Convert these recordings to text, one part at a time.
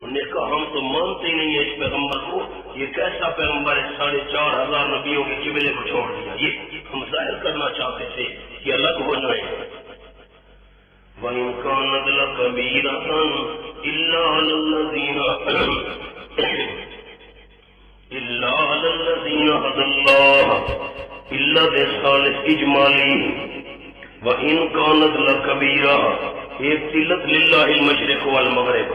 انہوں نے کہا ہم تو مانتے ہی نہیں ہیں اس پیغمبر کو، یہ کیسا پیغمبر ہے 4,500 نبیوں کے قبلے کو چھوڑ دیا، یہ ہم ظاہر کرنا چاہتے تھے کہ الگ ہو جائیں۔ وَإِن كَانَتْ لَكَبِيرَةً إِلَّا عَلَى الَّذِينَ هَدَى اللَّهُ إِلَّا بِالثَّالِثِ اجمالی وَإِن كَانَتْ لَكَبِيرَةً ایک علت للہ المشرق والمغرب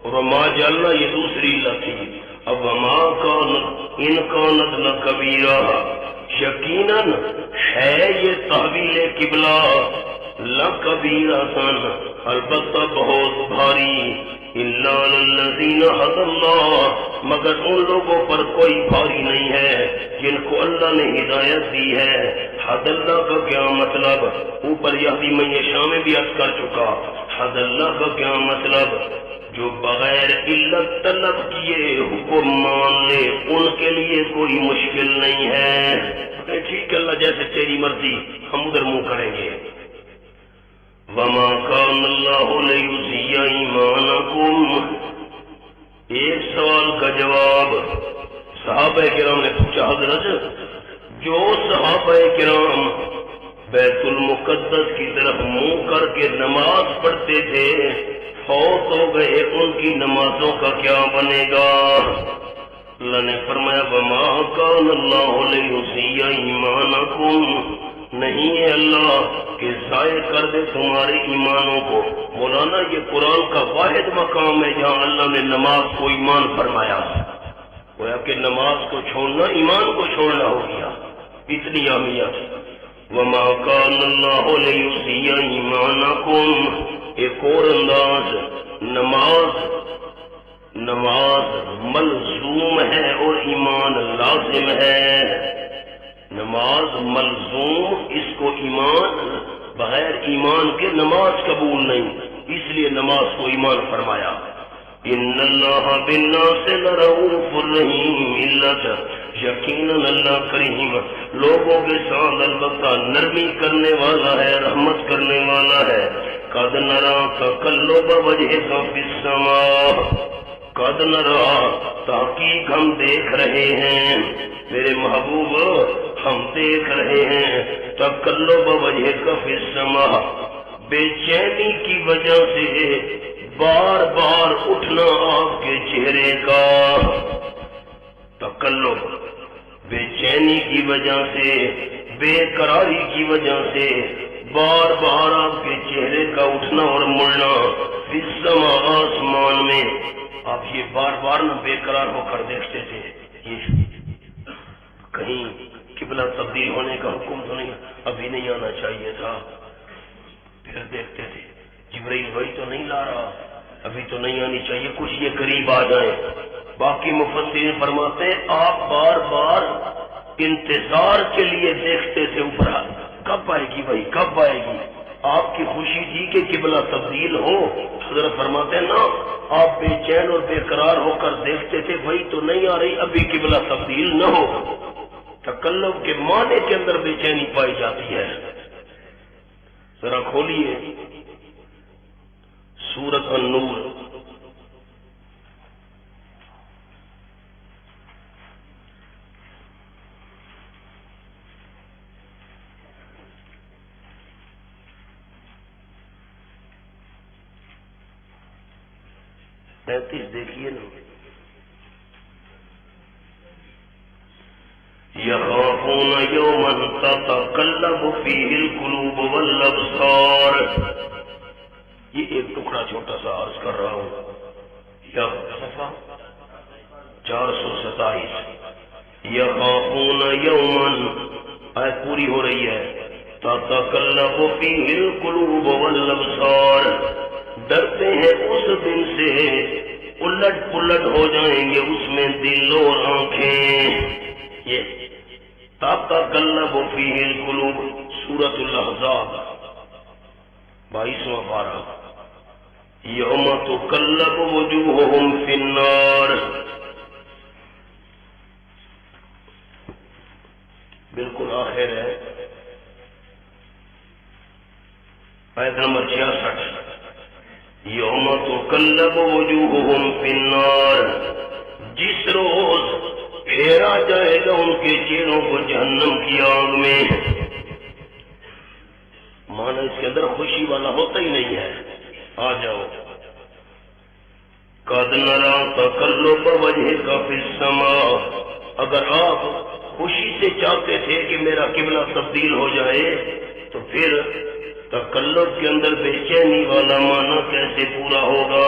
اور وما جعلنا یہ دوسری علت تھی۔ اب وما كانت ان كانت لكبيرة یقیناً ہے یہ تحویل قبلہ لکبیرۃ البتہ بہت بھاری، الا للذین ھدی اللہ مگر ان لوگوں پر کوئی بھاری نہیں ہے جن کو اللہ نے ہدایت دی ہے۔ حد اللہ کا کیا مطلب، اوپر یہدی من یشاء میں بھی عرض کر چکا، حد اللہ کا کیا مطلب جو بغیر علت طلب کیے حکم مان لے ان کے لیے کوئی مشکل نہیں ہے۔ ٹھیک ہے اللہ جیسے تیری مرضی، ہم ادھر منہ کریں گے۔ وما كان الله ليضيع ایمانکم، ایک سوال کا جواب صحابہ کرام نے پوچھا، حضرت جو صحابہ کرام بیت المقدس کی طرف منہ کر کے نماز پڑھتے تھے فوت ہو گئے، ان کی نمازوں کا کیا بنے گا؟ اللہ نے فرمایا وما كان الله ليضيع ایمانکم، نہیں ہے اللہ کہ ضائع کر دے تمہارے ایمانوں کو۔ مولانا یہ قرآن کا واحد مقام ہے جہاں اللہ نے نماز کو ایمان فرمایا، گویا کہ نماز کو چھوڑنا ایمان کو چھوڑنا ہو گیا، اتنی اہمیت۔ وما كان الله ليضيع ایمانکم، ایک اور انداز، نماز ملزوم ہے اور ایمان لازم ہے۔ نماز ملزوم، اس کو ایمان، بغیر ایمان کے نماز قبول نہیں، اس لیے نماز کو ایمان فرمایا۔ ان اللہ بالناس لرؤوف الرحیم، علت یقیناً اللہ کریم لوگوں کے ساتھ البتہ نرمی کرنے والا ہے، رحمت کرنے والا ہے۔ قد نرا تقلب وجہک فی السماء، قد نرا تحقیق ہم دیکھ رہے ہیں میرے محبوب، ہم دیکھ رہے ہیں تقلب وجہک فی السماء، بے چینی کی وجہ سے بار بار اٹھنا آپ کے چہرے کا، تقلب بے چینی کی وجہ سے، بے قراری کی وجہ سے بار بار آپ کے چہرے کا اٹھنا اور مڑنا، فی السماء آسمان میں۔ آپ یہ بار بار نہ بے قرار ہو کر دیکھتے تھے، یہ کہیں قبلہ تبدیل ہونے کا حکم تو نہیں، ابھی نہیں آنا چاہیے تھا، پھر دیکھتے تھے جبرائیل وہی تو نہیں لا رہا، ابھی تو نہیں آنی چاہیے، کچھ یہ قریب آ جائیں۔ باقی مفسرین فرماتے ہیں آپ بار بار انتظار کے لیے دیکھتے تھے اوپر، کب آئے گی بھائی، کب آئے گی؟ آپ کی خوشی تھی کہ قبلہ تبدیل ہو، حضرت فرماتے ہیں نا آپ بے چین اور بے قرار ہو کر دیکھتے تھے وہی تو نہیں آ رہی، ابھی قبلہ تبدیل نہ ہو۔ تکلف کے معنی کے اندر بے چینی پائی جاتی ہے۔ ذرا کھولیے سورۃ النور، دیکھیے نا، یخافون یوما تتقلب فیہ القلوب والابصار، یہ ایک ٹکڑا چھوٹا سا عرض کر رہا ہوں، یا صفحہ 427، یخافون یوما، آیت پوری ہو رہی ہے، تتقلب فیہ القلوب والابصار، ڈرتے ہیں اس دن سے الٹ پلٹ ہو جائیں گے اس میں دل اور آنکھیں۔ یہ تتقلب فیہ القلوب، سورۃ الاحزاب 22واں پارہ، یوم تقلب وجوہہم فی النار، بالکل آخر ہے آیت نمبر 66، یوم تقلب وجوہہم فی النار، جس روز پھیرا جائے گا ان کے چہروں کو جہنم کی آگ میں۔ مانا اس کے اندر خوشی والا ہوتا ہی نہیں ہے۔ آ جاؤ، قد نرا تقلب وجہک فی السماء، اگر آپ خوشی سے چاہتے تھے کہ میرا قبلہ تبدیل ہو جائے تو پھر تقلب کے اندر بے چینی والا معنی کیسے پورا ہوگا؟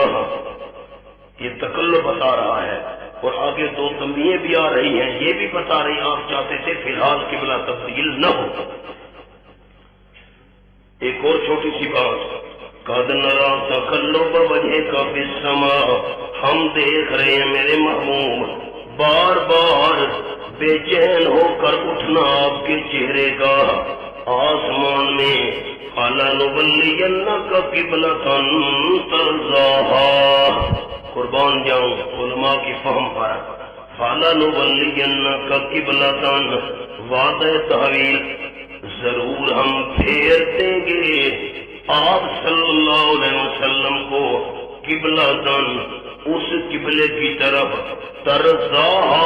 یہ تقلب بتا رہا ہے، اور آگے دو تنبیہیں بھی آ رہی ہیں، یہ بھی بتا رہی آپ چاہتے تھے فی الحال قبلہ تبدیل نہ ہو۔ ایک اور چھوٹی سی بات، قد نرا تقلب وجہک فی السماء، ہم دیکھ رہے ہیں میرے محبوب بار بار بے چین ہو کر اٹھنا آپ کے چہرے کا آسمان میں۔ فَلَنُوَلِّيَنَّكَ قِبْلَةً تَرْضَاهَا، قربان جاؤں علماء کی فہم پر، فَلَنُوَلِّيَنَّكَ قِبْلَةً وعدہ تحویل، ضرور ہم پھیر دیں گے آپ صلی اللہ علیہ وسلم کو قبلتاً، اس قبلے کی طرف، ترضاہا،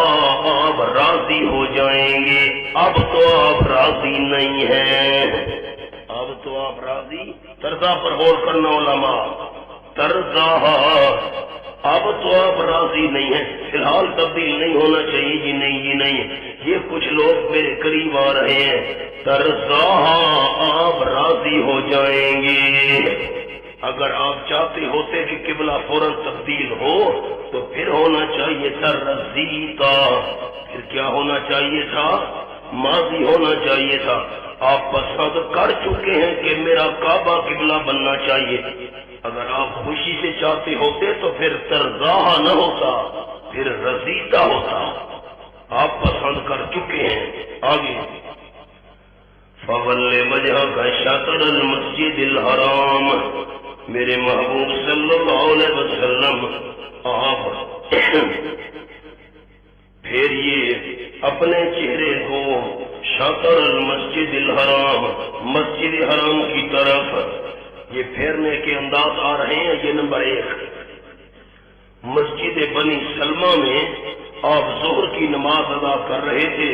آپ راضی ہو جائیں گے۔ اب تو آپ راضی نہیں ہیں، اب تو آپ راضی، ترضا پر غور کرنا علماء، ترضاہا، اب تو آپ راضی نہیں ہیں، فی الحال تبدیل نہیں ہونا چاہیے جی، نہیں جی نہیں، یہ کچھ لوگ میرے قریب آ رہے ہیں، ترضاہا، آپ راضی ہو جائیں گے۔ اگر آپ چاہتے ہوتے کہ قبلہ فوراً تبدیل ہو تو پھر ہونا چاہیے تھا رضیتا، پھر کیا ہونا چاہیے تھا؟ ماضی ہونا چاہیے تھا۔ آپ پسند کر چکے ہیں کہ میرا کعبہ قبلہ بننا چاہیے، اگر آپ خوشی سے چاہتے ہوتے تو پھر ترضاہا نہ ہوتا، پھر رضیتا ہوتا۔ آپ پسند کر چکے ہیں۔ آگے، فَوَلِّ وَجْهَكَ شَطْرَ الْمَسْجِدِ الْحَرَامِ، میرے محبوب صلی اللہ علیہ وسلم آپ پھیریے اپنے چہرے کو شطر المسجد الحرام، مسجد حرام کی طرف۔ یہ پھیرنے کے انداز آ رہے ہیں، یہ نمبر ایک۔ مسجد بنی سلمہ میں آپ ظہر کی نماز ادا کر رہے تھے،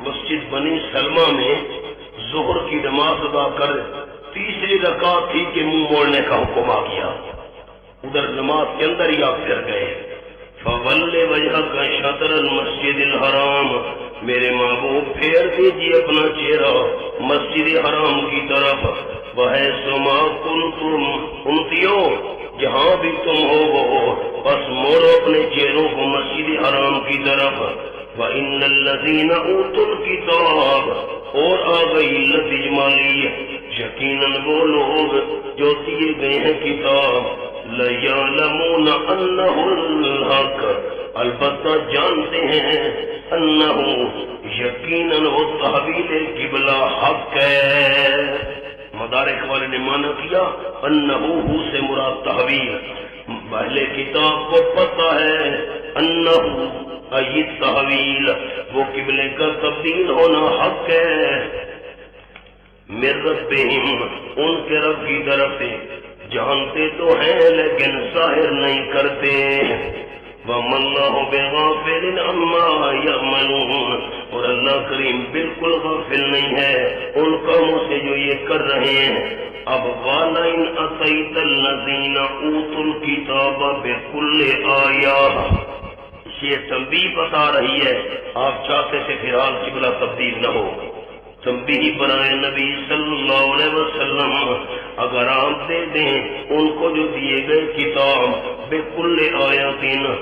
مسجد بنی سلمہ میں ظہر کی نماز ادا کر تیسری رکعت تھی کہ منہ موڑنے کا حکم آ گیا، ادھر نماز کے اندر ہی آپ پھر گئے۔ فَوَلِّ وَجْهَكَ شَطْرَ الْمَسْجِدِ الْحَرَامِ، میرے محبوب پھیر دیجیے اپنا چہرہ مسجد حرام کی طرف۔ وَحَيْثُ مَا كُنتُمْ، امتیو جہاں بھی تم ہو وہ بس موڑو اپنے چہروں کو مسجد حرام کی طرف۔ وَإِنَّ الَّذِينَ أُوتُوا الْكِتَابَ، اور آ گئی لفظ اجمالی، یقیناً وہ لوگ جو دیے گئے ہیں کتاب، لَيَعْلَمُونَ أَنَّهُ الْحَقُّ، البتہ جانتے ہیں، انہو یقیناً وہ تحویل قبلہ حق ہے۔ مدارک والے نے معنی کیا انہو سے مراد تحویل، پہلے کتاب کو پتہ ہے انہو ای تحویل، وہ قبلے کا تبدیل ہونا حق ہے۔ من ربہم، ان کے رب کی طرف سے، جانتے تو ہیں لیکن ظاہر نہیں کرتے۔ وَمَا اللَّهُ بِغَافِلٍ عَمَّا يَعْمَلُونَ، اور اللہ کریم بالکل غافل نہیں ہے ان کاموں سے جو یہ کر رہے ہیں۔ اب وَلَئِنْ أَتَيْتَ الَّذِينَ أُوتُوا الْكِتَابَ بِكُلِّ آیَةٍ، یہ تنبیہ بتا رہی ہے، آپ چاہتے تھے فی الحال قبلہ تبدیل نہ ہو، تنبیہ برائے نبی صلی اللہ علیہ وسلم، اگر آپ دے دیں ان کو جو دیے گئے کتاب، بِكُلِّ آیَةٍ،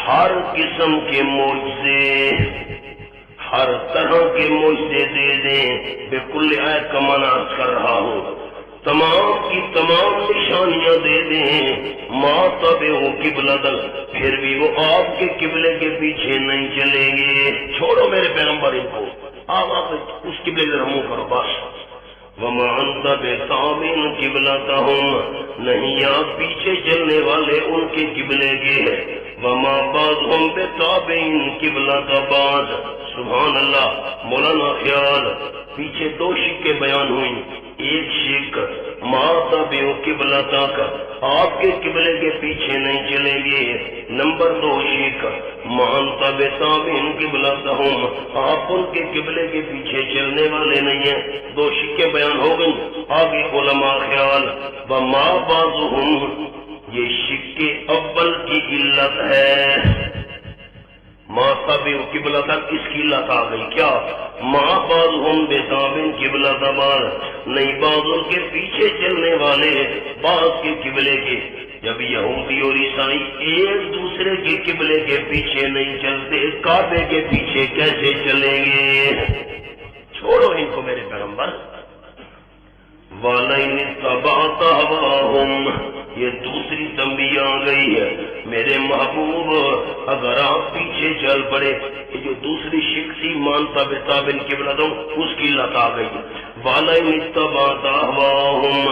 ہر قسم کے معجزے، ہر طرح کے معجزے دے دیں، بِكُلِّ آیَةٍ کا معنی عرض کر رہا ہوں، تمام کی تمام نشانیاں دے دیں، مَا تَبِعُوا قِبْلَتَهُ، پھر بھی وہ آپ کے قبلے کے پیچھے نہیں چلیں گے۔ چھوڑو میرے پیغمبر ان کو، آپ اس قبلے سے منہ کرو بس۔ وَمَا أَنْتَ بِتَابِعٍ قِبْلَتَهُمْ، نہیں آپ پیچھے چلنے والے ان کے قبلے کے ہیں۔ وَمَا بَعْضُهُمْ بِتَابِعٍ قِبْلَةَ بَعْضٍ، سبحان اللہ۔ مولانا خیال، پیچھے دو شکیں بیان ہوئیں، ایک شک ما تبعوا قبلتک، آپ کے قبلے کے پیچھے نہیں چلیں گے۔ نمبر 2 شک، مان تبع تابعین قبلتہم، آپ ان کے قبلے کے پیچھے چلنے والے نہیں ہیں۔ 2 شکیں بیان ہو گئی۔ آگے علماء خیال وما بعضهم، یہ شک اول کی علت ہے۔ ما تبعوا قبلتک، اس کی علت آ گئی کیا؟ ما بعضهم بتابع قبلۃ بعض، نہیں بعض ان کے پیچھے چلنے والے بعض کے قبلے کے۔ جب یہودی اور عیسائی ایک دوسرے کے قبلے کے پیچھے نہیں چلتے، کعبے کے پیچھے کیسے چلیں گے؟ چھوڑو ان کو میرے پیغمبر۔ وَلَئِنِ اتَّبَعْتَ هَوَاهُمْ، یہ دوسری تنبیہ آ گئی ہے میرے محبوب، اگر آپ پیچھے چل پڑے، یہ جو دوسری شک تھی مانتا بتابن قبلتوں، اس کی لت آ گئی۔ وَلَئِنِ اتَّبَعْتَ هَوَاهُمْ،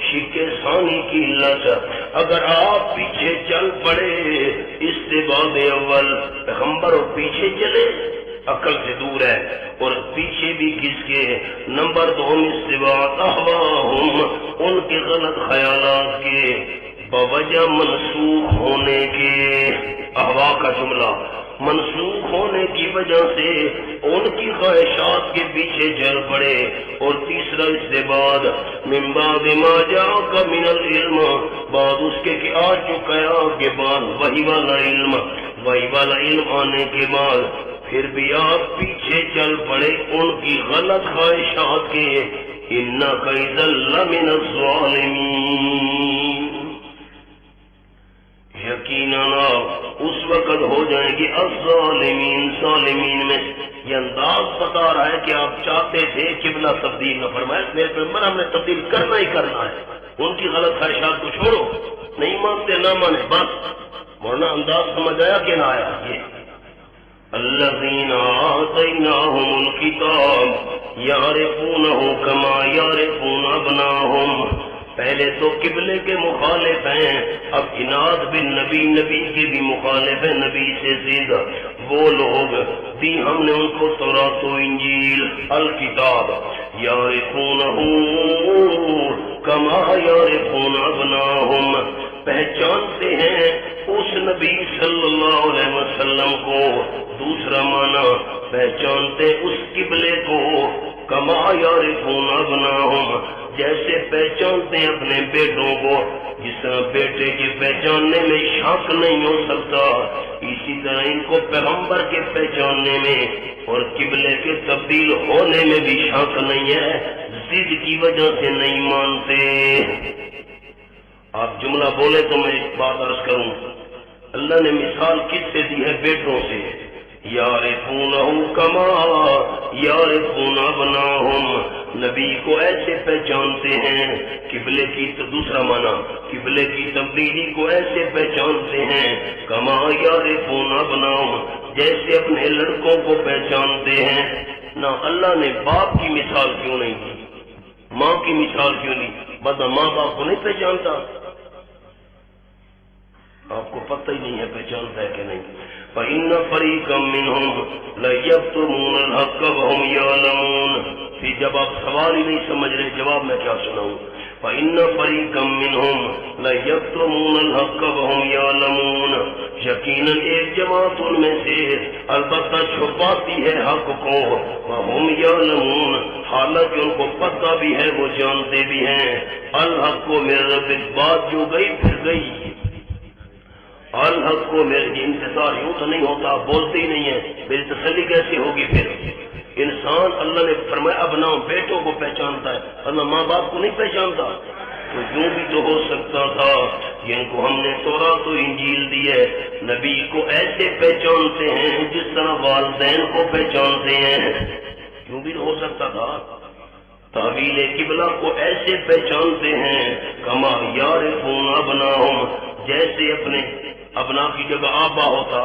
شک ثانی کی لت، اگر آپ پیچھے چل پڑے، استباع اول، پیغمبر اور پیچھے چلے عقل سے دور ہے، اور پیچھے بھی کس کے؟ نمبر 2 استباع احواہم، ان کے غلط خیالات کے، بوجہ منسوخ ہونے کے، احوا کا جملہ منسوخ ہونے کی وجہ سے ان کی خواہشات کے پیچھے چل پڑے۔ اور تیسرا اس سے بعد من بعد ما جاءک من العلم، بعد اس کے کہ آ چکا ہے آپ کے بعد وہی والا علم آنے کے بعد پھر بھی آپ پیچھے چل پڑے ان کی غلط خواہشات کے، انک اذا لمن الظالمین، یقیناً آپ اس وقت ہو جائیں گے الظالمین، ظالمین میں۔ یہ انداز بتا رہا ہے کہ آپ چاہتے تھے قبلہ تبدیل نہ فرمائے، میرے پیغمبر ہم نے تبدیل کرنا ہی کرنا ہے۔ ان کی غلط خواہشات کو چھوڑو، نہیں مانتے نہ مانے بس، ورنہ انداز سمجھ آیا کہ نہ آیا؟ یہ الذین آتیناہم الکتاب یعرفونہ کما یعرفون ابناہم، پہلے تو قبلے کے مخالف ہیں، اب عناد بن نبی، نبی کے بھی مخالف ہیں، نبی سے زیادہ وہ لوگ دی ہم نے ان کو تورات و انجیل الکتاب یعرفونہ کما یعرفون ابناہم، پہچانتے ہیں اس نبی صلی اللہ علیہ وسلم کو، دوسرا معنی پہچانتے اس قبلے کو، کما یعرفون ابناہم، جیسے پہچانتے ہیں اپنے بیٹوں کو، جس طرح بیٹے کے پہچاننے میں شک نہیں ہو سکتا، اسی طرح ان کو پیغمبر کے پہچاننے میں اور قبلے کے تبدیل ہونے میں بھی شک نہیں ہے، ضد کی وجہ سے نہیں مانتے۔ آپ جملہ بولے تو میں ایک بات عرض کروں، اللہ نے مثال کس سے دی ہے؟ بیٹوں سے۔ یعرفونہ کما یعرفون ابناہم، نبی کو ایسے پہچانتے ہیں، قبلے کی دوسرا معنی قبلے کی تبدیلی کو ایسے پہچانتے ہیں، کما یعرفون ابناہم، جیسے اپنے لڑکوں کو پہچانتے ہیں۔ نہ اللہ نے باپ کی مثال کیوں نہیں دی، ماں کی مثال کیوں نہیں؟ بتا ماں باپ کو نہیں پہچانتا؟ آپ کو پتہ ہی نہیں ہے پہچانتا ہے کہ نہیں۔ فَإِنَّ فَرِيقًا مِّنْهُمْ لَيَكْتُمُونَ الْحَقَّ وَهُمْ يَعْلَمُونَ، پھر جب آپ سوال ہی نہیں سمجھ رہے جواب میں کیا سناؤں؟ فَإِنَّ فَرِيقًا مِّنْهُمْ لَيَكْتُمُونَ الْحَقَّ وَهُمْ يَعْلَمُونَ، یقیناً ایک جماعت ان میں سے البتہ چھپاتی ہے حق کو، وَهُمْ يَعْلَمُونَ، حالانکہ ان کو پتہ بھی ہے، وہ جانتے بھی ہیں، الحق کو میرے رب، بات جو گئی پھر گئی، الحق کو میرے انتظار یوں تو نہیں ہوتا، بولتے ہی نہیں ہے، میری تسلی کیسے ہوگی؟ پھر انسان اللہ نے فرمایا اب نہ بیٹوں کو پہچانتا ہے، اللہ ماں باپ کو نہیں پہچانتا، تو یوں بھی تو ہو سکتا تھا جن کو ہم نے تورات و انجیل دی ہے، نبی کو ایسے پہچانتے ہیں جس طرح والدین کو پہچانتے ہیں، یوں بھی تو ہو سکتا تھا۔ تعویل قبلہ کو ایسے پہچانتے ہیں، کما یعرفون ابناہم، جیسے اپنے ابنا کی جگہ آبا ہوتا،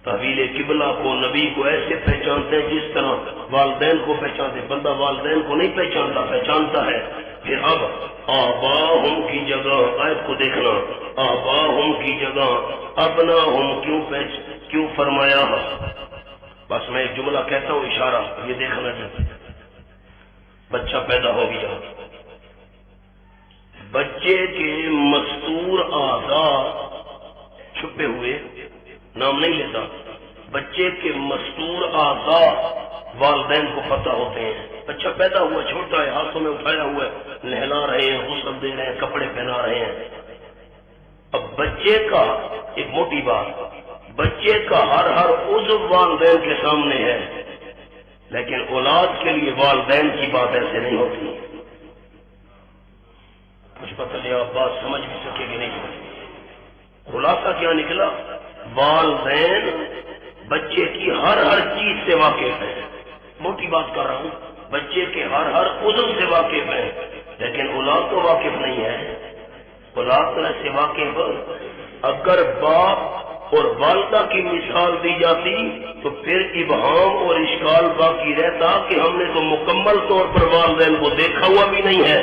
تعویل قبلہ کو نبی کو ایسے پہچانتے ہیں جس طرح والدین کو پہچانتے۔ بندہ والدین کو نہیں پہچانتا، پہچانتا ہے۔ پھر اب آباہم کی جگہ، آیت کو دیکھنا، آباہم کی جگہ ابناہم کیوں فرمایا؟ بس میں ایک جملہ کہتا ہوں، اشارہ، یہ دیکھنا جی، بچہ پیدا ہو گیا، بچے کے مستور اعضاء چھپے ہوئے نام نہیں لیتا، بچے کے مستور اعضاء والدین کو پتہ ہوتے ہیں. بچہ پیدا ہوا چھوٹا ہے، ہاتھوں میں اٹھایا ہوا ہے، نہلا رہے ہیں، غسل دے رہے ہیں، کپڑے پہنا رہے ہیں. اب بچے کا ایک موٹی بات، بچے کا ہر عضو والدین کے سامنے ہے، لیکن اولاد کے لیے والدین کی بات ایسے نہیں ہوتی. کچھ پتہ نہیں آپ بات سمجھ بھی سکے گی نہیں. خلاصہ کیا نکلا؟ والدین بچے کی ہر چیز سے واقف ہے. موٹی بات کر رہا ہوں، بچے کے ہر عضو سے واقف ہے، لیکن اولاد تو واقف نہیں ہے. اولاد تو ایسے واقف، اگر باپ اور والدہ کی مثال دی جاتی تو پھر ابہام اور اشکال باقی رہتا کہ ہم نے تو مکمل طور پر والدین کو دیکھا ہوا بھی نہیں ہے.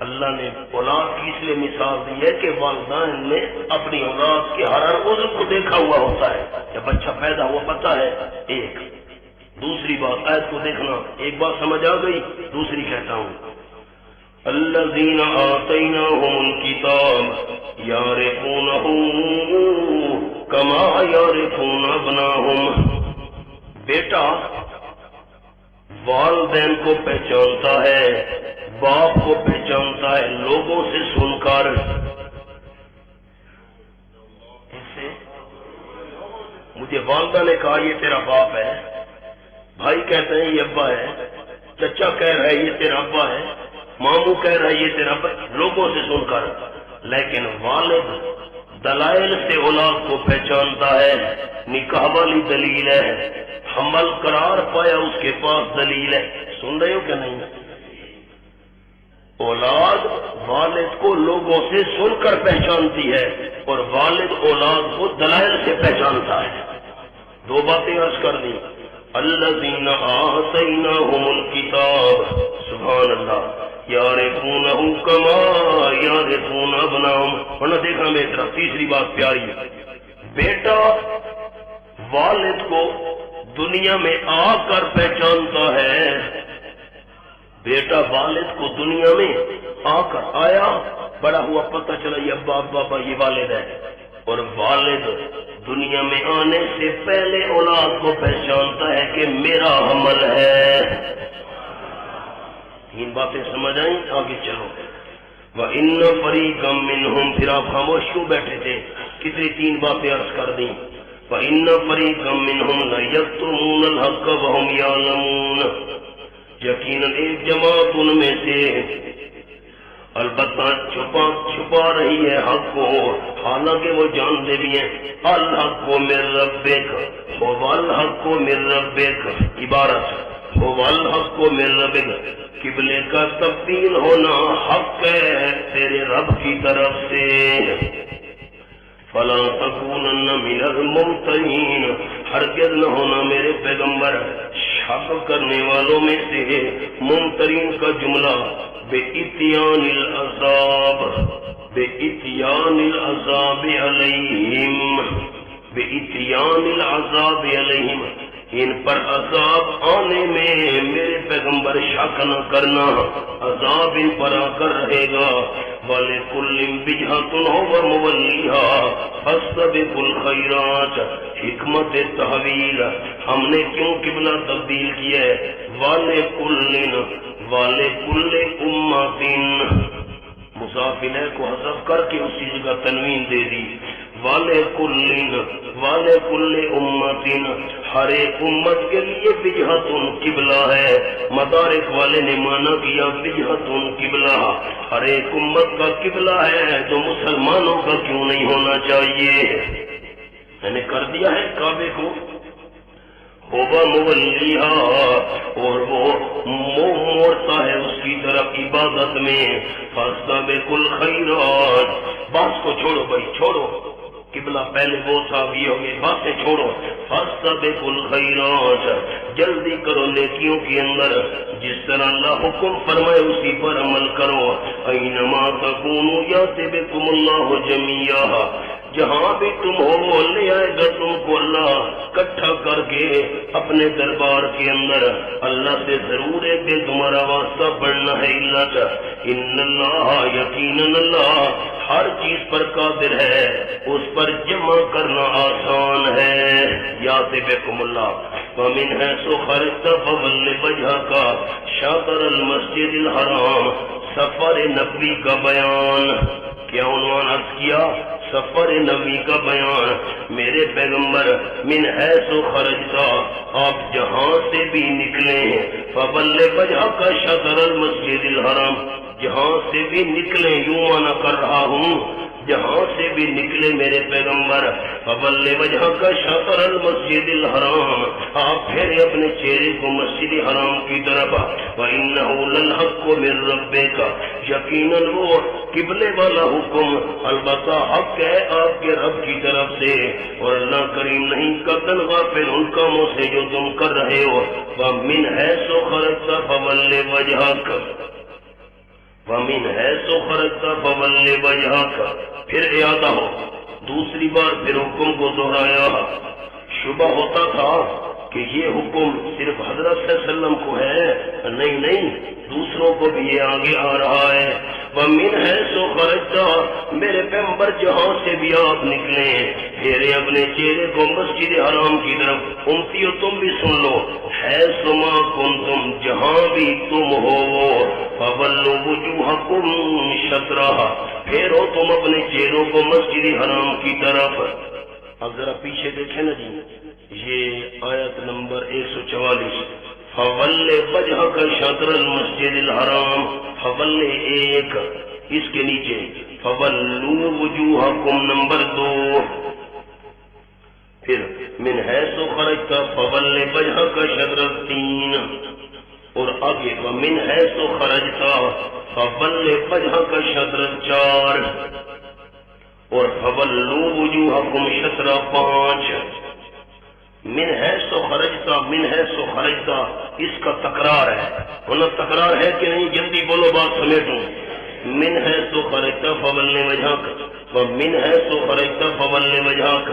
اللہ نے اولاد کی اس لیے مثال دی ہے کہ والدین نے اپنی اولاد کے ہر عضو کو دیکھا ہوا ہوتا ہے. جب بچہ پیدا ہوا پتہ ہے. ایک دوسری بات، آیت کو دیکھنا، ایک بات سمجھ آ گئی، دوسری کہتا ہوں، الذین آتیناہم الکتاب یعرفونہ کما یعرفون ابناہم. بیٹا والدین کو پہچانتا ہے، باپ کو پہچانتا ہے لوگوں سے سن کر. مجھے والدہ نے کہا یہ تیرا باپ ہے، بھائی کہتے ہیں یہ ابا ہے، چچا کہہ رہا ہے یہ تیرا ابا ہے، ماموں کہہ رہا ہے یہ تیرا ابا، لوگوں سے سن کر. لیکن والد دلائل سے اولاد کو پہچانتا ہے. نکاح والی دلیل ہے، حمل قرار پایا اس کے پاس دلیل ہے. سن رہے ہو کہ نہیں؟ اولاد والد کو لوگوں سے سن کر پہچانتی ہے اور والد اولاد کو دلائل سے پہچانتا ہے. دو باتیں عرض کر دی. الذین آتیناہم الکتاب، سبحان اللہ، یعرفونہ کما یعرفون ابناہم. ورنہ دیکھنا میری طرف تیسری بات پیاری ہے. بیٹا والد کو دنیا میں آ کر پہچانتا ہے. بیٹا والد کو دنیا میں آ کر آیا، بڑا ہوا، پتہ چلا یہ ابا ابا یہ والد ہے. اور والد دنیا میں آنے سے پہلے اولاد کو پہچانتا ہے کہ میرا حمل ہے. تین باتیں سمجھ آئیں؟ آگے چلو. وَإِنَّ فَرِيقًا مِّنْهُمْ، پھر آپ خاموش کیوں بیٹھے تھے؟ کتنی تین باتیں عرض کر دیں. وَإِنَّ فَرِيقًا مِّنْهُمْ لَيَكْتُمُونَ الْحَقَّ وَهُمْ يَعْلَمُونَ، یقیناً ایک جماعت ان میں سے البتہ چھپا رہی ہے حق کو، حالانکہ وہ جانتے بھی ہیں. الحق من ربک، هو الحق من ربک، عبارت هو الحق من ربک، قبلے کا تبدیل ہونا حق ہے تیرے رب کی طرف سے. فلا تکونن من الممترین، ہرگز نہ ہونا میرے پیغمبر شک کرنے والوں میں سے. ممترین کا جملہ بے اتیان العذاب، بے اتیان العذاب علیہم، بے اتیان العذاب علیہم، ان پر عذاب آنے میں میرے پیغمبر شک نہ کرنا، عذاب ان پر آ کر رہے گا. وَلِكُلٍّ وِجْهَةٌ هُوَ مُوَلِّيهَا فَاسْتَبِقُوا الْخَيْرَاتِ. حکمت تحویل، ہم نے کیوں قبلہ تبدیل کیا ہے؟ وَلِكُلٍّ أُمَّةٍ، مضافلہ کو حذف کر کے اسی جگہ تنوین دے دی. وَلِكُلِّ أُمَّةٍ، ہر ایک امت کے لیے وجہتن قبلہ ہے. مدارک والے نے مانا کیا وجہتن قبلہ، ہر ایک امت کا قبلہ ہے، تو مسلمانوں کا کیوں نہیں ہونا چاہیے؟ میں نے کر دیا ہے کعبے کو ہوبا مولیہا، اور وہ موڑتا ہے اس کی طرف عبادت میں. فاستبقوا الخیرات، بات کو چھوڑو بھائی، چھوڑو قبلہ پہلے وہ تھا یہ ہو گئے، باتیں چھوڑو. فاستبقوا الخیرات، جلدی کرو نیکیوں کے اندر، جس طرح اللہ حکم فرمائے اسی پر عمل کرو. اینما تکونوا یأتی بکم اللہ جمیعا، جہاں بھی تم ہو لے آئے گا تم کو اللہ اکٹھا کر کے اپنے دربار کے اندر۔ اللہ سے ضرور ہے کہ تمہارا واسطہ پڑھنا ہے علت۔ ان اللہ یقیناً اللہ ہر چیز پر قادر ہے، اس پر جمع کرنا آسان ہے۔ یاتبکم اللہ ومن حیث خرجت فول وجهك شطر المسجد الحرام۔ سفر نبوی کا بیان کیا عنوان عرض کیا؟ سفر نبی کا بیان۔ میرے پیغمبر من حیث خرجتا، آپ جہاں سے بھی نکلیں، فول وجهك شطر المسجد الحرام، جہاں سے بھی نکلیں، یوں مانا کر رہا ہوں جہاں سے بھی نکلے میرے پیغمبر، فول وجهك شطر المسجد الحرام، آپ پھیرے اپنے چہرے کو مسجد حرام کی طرف۔ وَإِنَّهُ لَلْحَقُّ مِن رَبِّكَ، یقیناً وہ قبلے والا حکم البتہ حق ہے آپ کے رب کی طرف سے، اور اللہ کریم نہیں قطن غافل ان کاموں سے جو تم کر رہے ہو۔ وَمِنْ حَيْثُ خَرَجْتَ فَوَلِّ وَجْهَكَ، وَمِنْ حَيْثُ خَرَجْتَ فَوَلِّ وَجْهَكَ، پھر اعادہ ہو، دوسری بار پھر حکم کو دہرایا۔ شبہ ہوتا تھا کہ یہ حکم صرف حضرت صلی اللہ علیہ وسلم کو ہے، نہیں دوسروں کو بھی یہ آگے آ رہا ہے۔ وَمِنْ حَيْثُ خَرَجْتَ، میرے پیغمبر جہاں سے بھی آپ نکلیں، پھیرے اپنے چہرے کو مسجد حرام کی طرف۔ امتیو تم بھی سن لو، حیث ما کنتم، جہاں بھی تم ہو، فَوَلُّوا وُجُوهَكُمْ شَطْرَهَا، پھیرو تم اپنے چہروں کو مسجد حرام کی طرف۔ اب ذرا پیچھے دیکھیں نا جی، یہ آیت نمبر 144، فَوَلِّ وَجْهَكَ شَطْرَ الْمَسْجِدِ الْحَرَامِ، فَوَلِّ ایک، اس کے نیچے فَوَلُّوا وُجُوهَكُمْ نمبر 2، پھر مِنْ حَيْثُ خَرَجْتَ فَوَلِّ وَجْهَكَ شَطْرَ 3، اور آگے وَمِنْ حَيْثُ خَرَجْتَ فَوَلِّ وَجْهَكَ شَطْرَ 4، اور فَوَلُّوا وُجُوهَكُمْ شَطْرَ 5۔ من حیث خرجتا، من حیث خرجتا، اس کا تکرار ہے، انہوں تکرار ہے کہ نہیں؟ جلدی بولو بات سمیٹوں۔ من حیث خرجتا فول وجهك، ومن حیث خرجتا فول وجهك،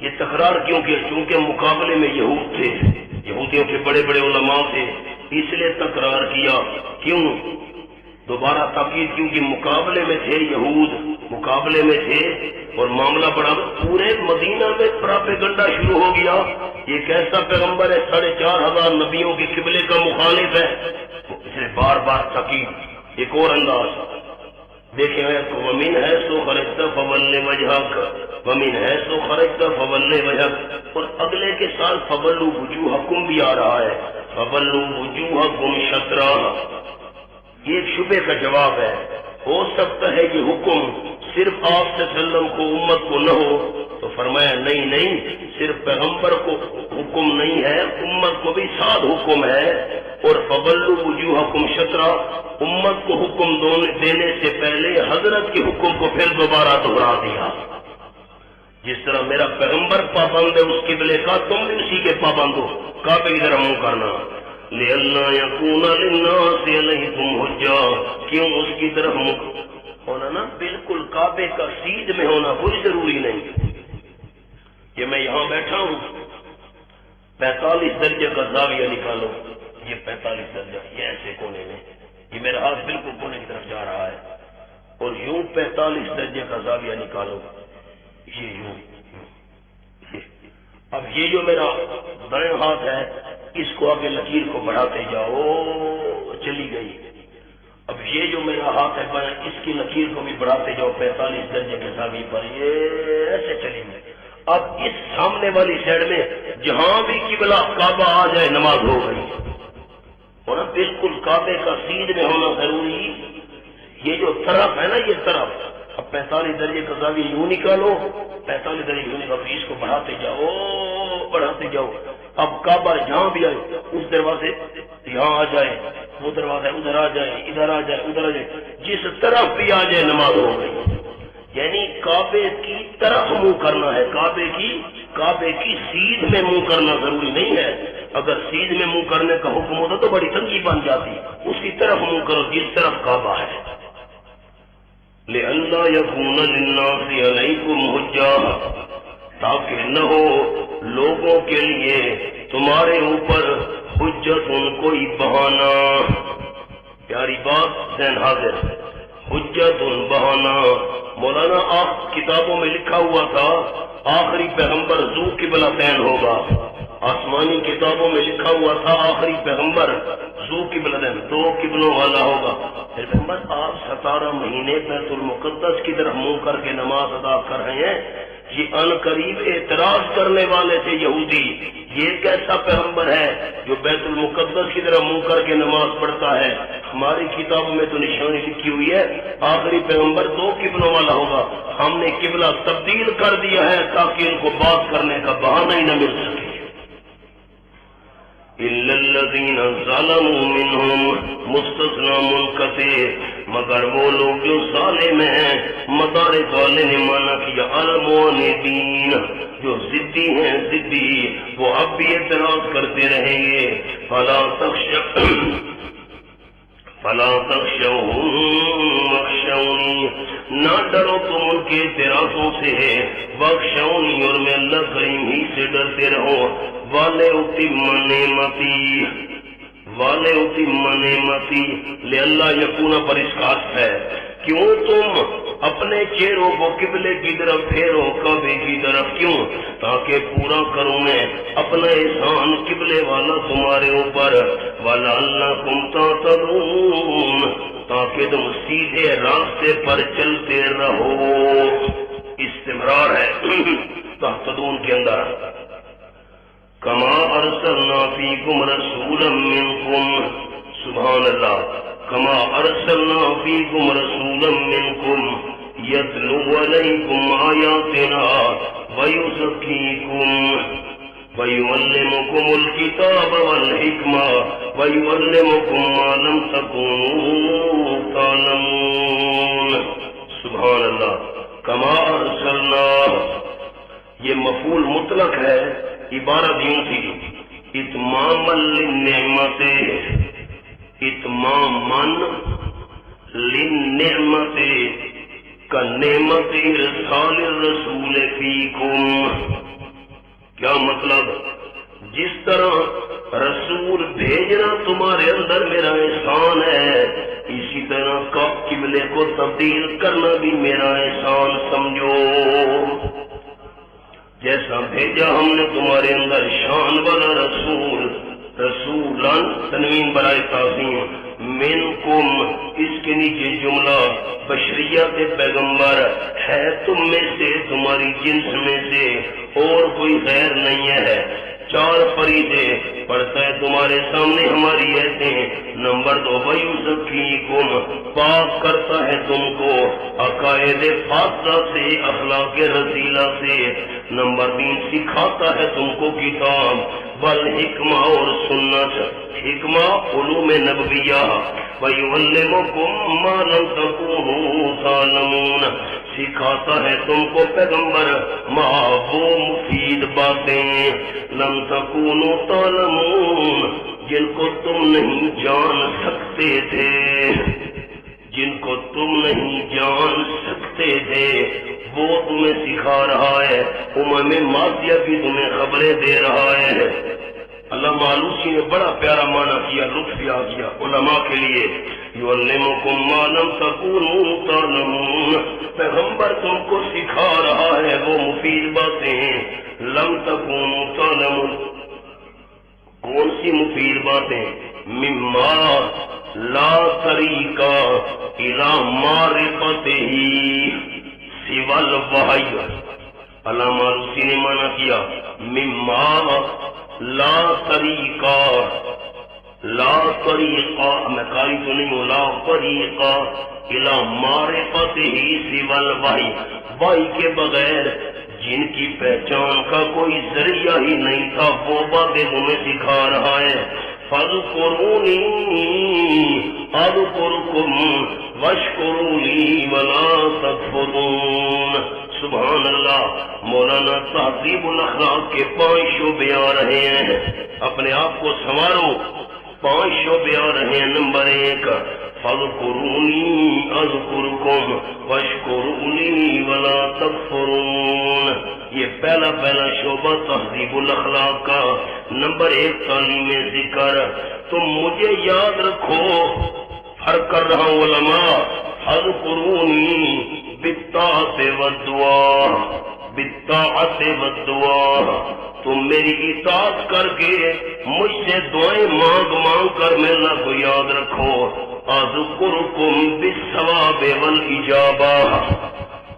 یہ تکرار کیوں کہ چونکہ مقابلے میں یہود تھے، یہودیوں کے بڑے بڑے علماء تھے، اس لیے تکرار کیا۔ کیوں دوبارہ تاکید؟ کیونکہ مقابلے میں تھے یہود، مقابلے میں تھے، اور معاملہ بڑا، پورے مدینہ میں پراپیگنڈا شروع ہو گیا، یہ کیسا پیغمبر ہے 4500 نبیوں کے قبلے کا مخالف ہے، اس نے بار بار تاکید۔ ایک اور انداز دیکھیں، وَمِنْ حَيْثُ خَرَجْتَ فَوَلِّ وَجْهَكَ، وَمِنْ حَيْثُ خَرَجْتَ فَوَلِّ وَجْهَكَ، اور اگلے کے سال فَوَلُّوا وُجُوهَكُمْ بھی آ رہا ہے، فَوَلُّوا وُجُوهَكُمْ شَطْرَهَا، یہ ایک شبے کا جواب ہے۔ ہو سکتا ہے کہ حکم صرف آپ صلی اللہ علیہ وسلم کو، امت کو نہ ہو، تو فرمایا نہیں، صرف پیغمبر کو حکم نہیں ہے، امت کو بھی ساتھ حکم ہے۔ اور فَوَلُّوا وُجُوهَكُمْ شَطْرَهَا، امت کو حکم دینے سے پہلے حضرت کے حکم کو پھر دوبارہ دہرا دیا۔ جس طرح میرا پیغمبر پابند ہے اس قبلے کا، تم بھی اسی کے پابند ہو، کعبے کی طرف منہ کرنا۔ لِأَلَّا يَكُونَ لِلنَّاسِ عَلَيْكُمْ حُجَّةٌ، کیوں اس کی طرف منہ ہونا نا؟ بالکل کعبے کا سیدھ میں ہونا کوئی ضروری نہیں۔ یہ میں یہاں بیٹھا ہوں، 45 درجے کا زاویہ نکالو، یہ 45 درجہ، یہ ایسے کونے میں، یہ میرا ہاتھ بالکل کونے کی طرف جا رہا ہے، اور یوں 45 درجے کا زاویہ نکالو، یہ یوں۔ اب یہ جو میرا دائیں ہاتھ ہے، اس کو آگے لکیر کو بڑھاتے جاؤ، چلی گئی۔ اب یہ جو میرا ہاتھ ہے بائیں، اس کی لکیر کو بھی بڑھاتے جاؤ 45 درجے کے زاویے پر، یہ ایسے چلی گئی۔ اب اس سامنے والی سائڈ میں جہاں بھی قبلہ کعبہ آ جائے نماز ہو گئی، اور اب بالکل کعبے کا سیدھ میں ہونا ضروری۔ یہ جو طرف ہے نا، یہ طرف، اب 45 درجے کا زاویہ یوں نکالو، 45 درجے یوں نکالو، اس کو بڑھاتے جاؤ۔ اب کعبہ جہاں بھی آئے، اس دروازے یہاں آ جائے، وہ دروازہ ادھر آ جائے، ادھر آ جائے، ادھر آ جائے، جس طرف بھی آ جائے نماز ہو گئی۔ یعنی کعبے کی طرف منہ کرنا ہے، کعبے کی سیدھ میں منہ کرنا ضروری نہیں ہے۔ اگر سیدھ میں منہ کرنے کا حکم ہوتا تو بڑی تنگی بن جاتی، اس کی طرف منہ کرو جس طرف کعبہ ہے۔ لِأَلَّا لئلا یکون للناس علیکم حجہ، تاکہ نہ ہو لوگوں کے لیے تمہارے اوپر حجت کوئی بہانہ. پیاری بات ذہن حاضر، حجت بہانہ. مولانا آپ کتابوں میں لکھا ہوا تھا آخری پیغمبر ذو قبلتین ہوگا، آسمانی کتابوں میں لکھا ہوا تھا آخری پیغمبر ذو قبلتین، دو قبلوں والا ہوگا. پھر پیغمبر آپ 17 مہینے بیت المقدس کی طرف منہ کر کے نماز ادا کر رہے ہیں. یہ ان قریب اعتراض کرنے والے تھے یہودی، یہ کیسا پیغمبر ہے جو بیت المقدس کی طرف منہ کر کے نماز پڑھتا ہے؟ ہماری کتابوں میں تو نشانی لکھی ہوئی ہے آخری پیغمبر 2 قبلوں والا ہوگا. ہم نے قبلہ تبدیل کر دیا ہے تاکہ ان کو بات کرنے کا بہانہ ہی نہ مل سکے. الا الذین ظلموا منہم مستثنی منقطع، مگر وہ لوگ جو ظالم ہیں. مدارک والے نے مانا کیا المعاندین، جو ضدی ہیں ضدی، وہ اب بھی اعتراض کرتے رہیں گے. فلا تخشوهم واخشونی، نہ ڈرو تم ان کے اعتراضوں سے، واخشونی، اور میں اللہ کریم ہی سے ڈرتے رہو. وَلَيُتِمَّ نِعْمَتِي لِأَلَّا يَكُونَ پر اس کا عطف ہے، کیوں تم اپنے چہروں کو قبلے کی طرف پھیرو، کعبے کی طرف، کیوں؟ تاکہ پورا کروں میں اپنا احسان قبلے والا تمہارے اوپر. وَلَعَلَّكُمْ تَهْتَدُونَ، تاکہ تم سیدھے راستے پر چلتے رہو. استمرار ہے تہتدون کے اندر. کما ارسلنا فیکم رسولا منکم، سبحان اللہ، کما ارسلنا فیکم رسولا منکم یتلو علیکم آیاتنا ویزکیکم ویعلمکم الکتاب والحکمہ ویعلمکم ما لم تکونوا تعلمون. سبحان اللہ. کما ارسلنا، یہ مفعول مطلق ہے، عبارت یوں تھی اتمام للنعمت، اتمامن للنعمت کا نعمت ارسال الرسول فیکم. کیا مطلب؟ جس طرح رسول بھیجنا تمہارے اندر میرا احسان ہے، اسی طرح کا قبلے کو تبدیل کرنا بھی میرا احسان سمجھو. جیسا بھیجا ہم نے تمہارے اندر شان والا رسول، رسولان تنوین برائے تعظیم، منکم، اس کے نیچے جملہ بشریت پیغمبر ہے، تم میں سے، تمہاری جنس میں سے، اور کوئی غیر نہیں ہے. 4 فریضے پڑھتا ہے تمہارے سامنے ہماری ایسے. نمبر 2 وَيُزَكِّيكُمْ، پاک کرتا ہے تم کو عقائد فاسدہ سے، اخلاق رذیلہ سے. نمبر 3 سکھاتا ہے تم کو کتاب والحکمہ اور سنت، حکمہ علوم نبویہ. وَيُعَلِّمُكُم مَّا لَمْ تَكُونُوا تَعْلَمُونَ، سکھاتا ہے تم کو پیغمبر وہ مفید باتیں لم تکونوا تعلمون، جن کو تم نہیں جان سکتے تھے، جن کو تم نہیں جان سکتے تھے وہ تمہیں سکھا رہا ہے. امم ماضیہ بھی تمہیں خبریں دے رہا ہے. اللہ معلوسی نے بڑا پیارا معنی کیا، لطف آ گیا علماء کے لیے. یعلمکم ما لم تکونوا تعلمون، پیغمبر تم کو سکھا رہا ہے وہ مفید باتیں لم تکونوا تعلمون. کون سی مفید باتیں؟ مما لا طریقہ الی معرفتہ سوى الوحی. اللہ معلوسی نے معنی کیا مما لا طریقہ، لا طریقہ، میں قاری تو نہیں ہوں، لا طریقہ الی معرفتہ سوى الوحی، وحی کے بغیر جن کی پہچان کا کوئی ذریعہ ہی نہیں تھا وہ باتیں تمہیں سکھا رہا ہے. فاذکرونی اذکرکم واشکروا لی ولا تکفرون. سبحان اللہ. مولانا تہذیب الاخلاق کے 5 شعبے آ رہے ہیں، اپنے آپ کو سنوارو. 5 شعبے آ رہے ہیں. نمبر 1 فاذکرونی اذکرکم واشکروا لی ولا تکفرون۔ یہ پہلا شعبہ تہذیب الاخلاق کا نمبر 1 تعلیم ذکر۔ تم مجھے یاد رکھو، فرق کر رہا ہوں علماء، اذکرونی بالطاعت والدعاء، بالطاعت والدعاء، تم میری اطاعت کر کے مجھ سے دعائیں مانگ کر میں اللہ کو یاد رکھو۔ اذکرکم بالثواب والاجابہ،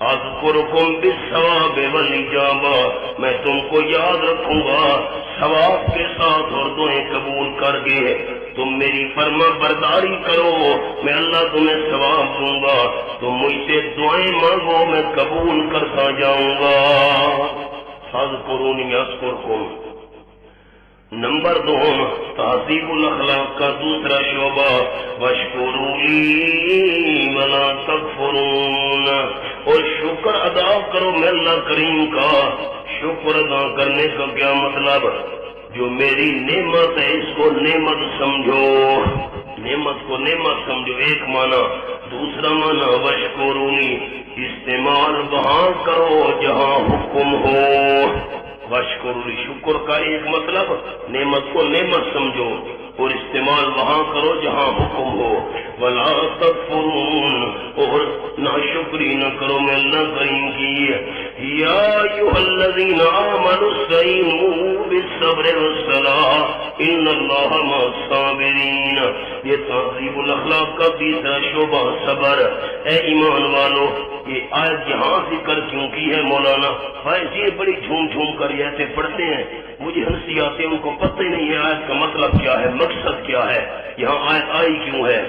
اذکرکم بالثواب والاجابہ، میں تم کو یاد رکھوں گا ثواب کے ساتھ اور دعائیں قبول کر کے۔ تم میری فرما برداری کرو، میں اللہ تمہیں ثواب دوں گا، تم مجھ سے دعائیں مانگو، میں قبول کرتا جاؤں گا۔ فاذکرونی اذکرکم۔ نمبر 2 تہذیب الاخلاق کا دوسرا شعبہ، واشکروا لی ولا تکفرون، اور شکر ادا کرو میں اللہ کریم کا۔ شکر ادا کرنے کا کیا مطلب؟ جو میری نعمت ہے اس کو نعمت سمجھو، نعمت کو نعمت سمجھو، ایک معنی۔ دوسرا معنی واشکرونی، استعمال وہاں کرو جہاں حکم ہو۔ واشکرونی، شکر کا ایک مطلب نعمت کو نعمت سمجھو اور استعمال وہاں کرو جہاں حکم ہو۔ ولا تکفرون، اور ناشکری نہ کرو میں اللہ کریم کی۔ یا ایھا الذین آمنوا استعینوا بالصبر والصلاۃ ان اللہ مع الصابرین۔ یہ تہذیب الاخلاق کا تیسرا شعبہ صبر۔ اے ایمان والو، یہ آیت یہاں ذکر کیوں کی ہے مولانا؟ یہ بڑی جھوم کر یہ ایسے پڑھتے ہیں، مجھے ہنسی آتے ہیں، ان کو پتہ ہی نہیں ہے آیت کا مطلب کیا ہے، مقصد کیا ہے، یہاں آیت آئی کیوں ہے۔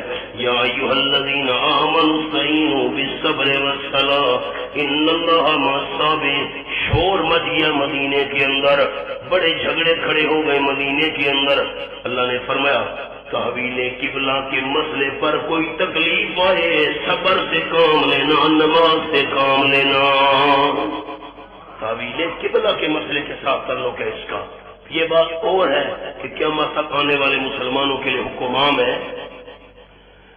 یا ایھا الذین آمنوا استعینوا بالصبر والصلاۃ ان اللہ مع الصابرین۔ شور مچ گیا مدینے کے اندر، بڑے جھگڑے کھڑے ہو گئے مدینے کے اندر۔ اللہ نے فرمایا تحویل قبلہ کے مسئلے پر کوئی تکلیف آئے صبر سے کام لینا، نماز سے کام لینا۔ تحویل قبلہ کے مسئلے کے ساتھ تعلق ہے اس کا۔ یہ بات اور ہے کہ قیامت تک آنے والے مسلمانوں کے لیے حکم عام ہے۔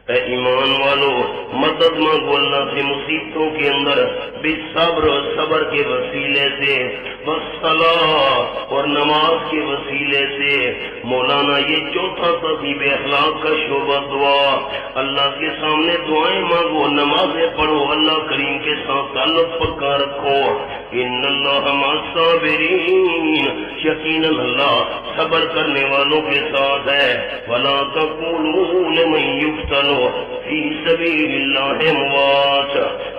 اے ایمان والو، مدد مانگو اللہ سے مصیبتوں کے اندر، بالصبر، صبر کے وسیلے سے، والصلاۃ، اور نماز کے وسیلے سے۔ مولانا یہ چوتھا تہذیب اخلاق کا شعبہ دعا۔ اللہ کے سامنے دعائیں مانگو، نمازیں پڑھو، اللہ کریم کے ساتھ تعلق پکا رکھو۔ ان اللہ مع الصابرین، یقیناً اللہ صبر کرنے والوں کے ساتھ ہے۔ ولا تقولوا لمن یقتل فی سبیل اللہ اموات،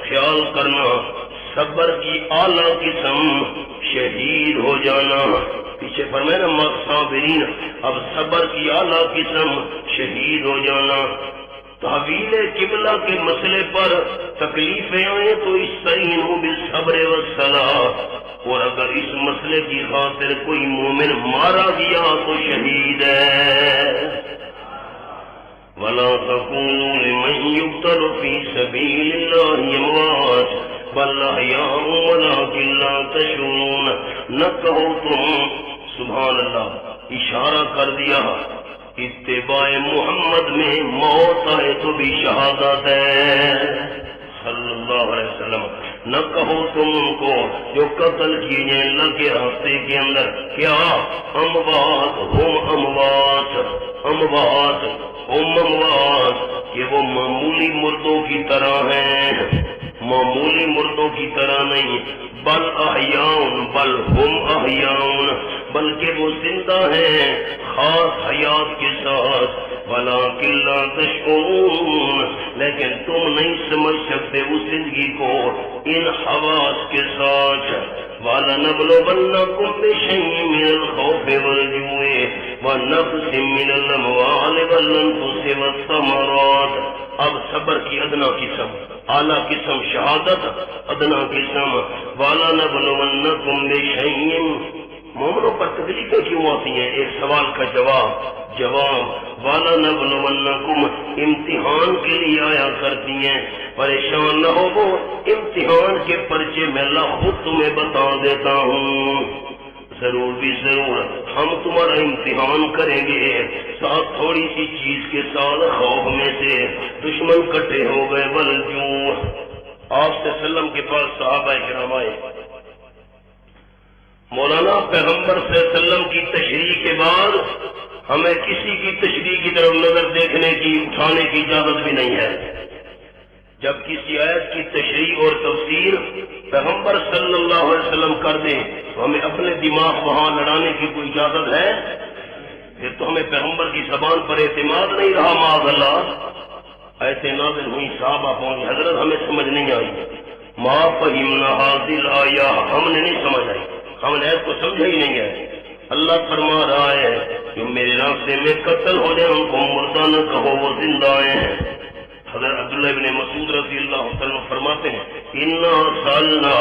خیال کرنا صبر کی اعلیٰ قسم شہید ہو جانا۔ پیچھے فرمایا نا مصابرین، اب صبر کی اعلیٰ قسم شہید ہو جانا۔ تحویل قبلہ کے مسئلے پر تکلیفیں آئیں تو استعینوا بالصبر والصلاۃ، اور اگر اس مسئلے کی خاطر کوئی مومن مارا گیا تو شہید ہے۔ ولا تقولوا لمن يقتل في سبيل الله اموات بل احياء ولكن لا تشعرون۔ نہ کہو تم، سبحان اللہ، اشارہ کر دیا اتباع محمد میں موت آئے تو بھی شہادت ہے صلی اللہ علیہ وسلم۔ نہ کہو تم ان کو جو قتل کیے جائیں اللہ کے راستے کے اندر، کیا اموات ہم اموات، اموات ہم اموات، کہ وہ معمولی مردوں کی طرح ہیں، معمولی مردوں کی طرح نہیں، بل احیاؤن، بل ہم احیاؤن، بلکہ وہ زندہ ہیں خاص حیات کے ساتھ۔ ولکن لا تشعرون، لیکن تم نہیں سمجھ سکتے اس زندگی کو ان حواس کے ساتھ۔ وَلَنَبْلُوَنَّكُمْ بِشَيْءٍ مِّنَ الْخَوْفِ وَالْجُوعِ وَنَقْصٍ مِّنَ الْأَمْوَالِ وَالْأَنفُسِ وَالثَّمَرَاتِ۔ اب صبر کی ادنا قسم، اعلیٰ قسم شہادت، ادنا قسم۔ وَلَنَبْلُوَنَّكُمْ بِشَيْءٍ، مومنوں پر تکلیفیں کیوں آتی ہیں؟ ایک سوال کا جواب وَلَنَبْلُوَنَّكُمْ، امتحان کے لیے آیا کرتی ہیں، پریشان نہ ہو، وہ امتحان کے پرچے میں اللہ خود تمہیں بتا دیتا ہوں۔ ضرور بھی ضرور ہم تمہارا امتحان کریں گے. ساتھ تھوڑی سی چیز کے ساتھ خوف میں سے دشمن کٹے ہو گئے. والجوع. آپ صلی اللہ علیہ وسلم کے پاس صحابہ کرام آئے. مولانا پیغمبر صلی اللہ علیہ وسلم کی تشریح کے بعد ہمیں کسی کی تشریح کی طرف نظر دیکھنے کی اٹھانے کی اجازت بھی نہیں ہے. جب کسی آیت کی تشریح اور تفسیر پیغمبر صلی اللہ علیہ وسلم کر دیں تو ہمیں اپنے دماغ وہاں لڑانے کی کوئی اجازت ہے؟ پھر تو ہمیں پیغمبر کی زبان پر اعتماد نہیں رہا. معاذ اللہ. ایسے نازل ہوئی صحابہ پہنچ. حضرت ہمیں سمجھ نہیں آئی. ما فہمنا حاصل آیا. ہم نے نہیں سمجھ آئی. ہم نے اس کو سمجھا ہی نہیں ہے. اللہ فرما رہا ہے جو میرے راستے میں قتل ہو جائے ان کو مردہ نہ کہو وہ زندہ ہیں. حضرت عبداللہ ابن مسعود رضی اللہ عنہ فرماتے ہیں انا سالنا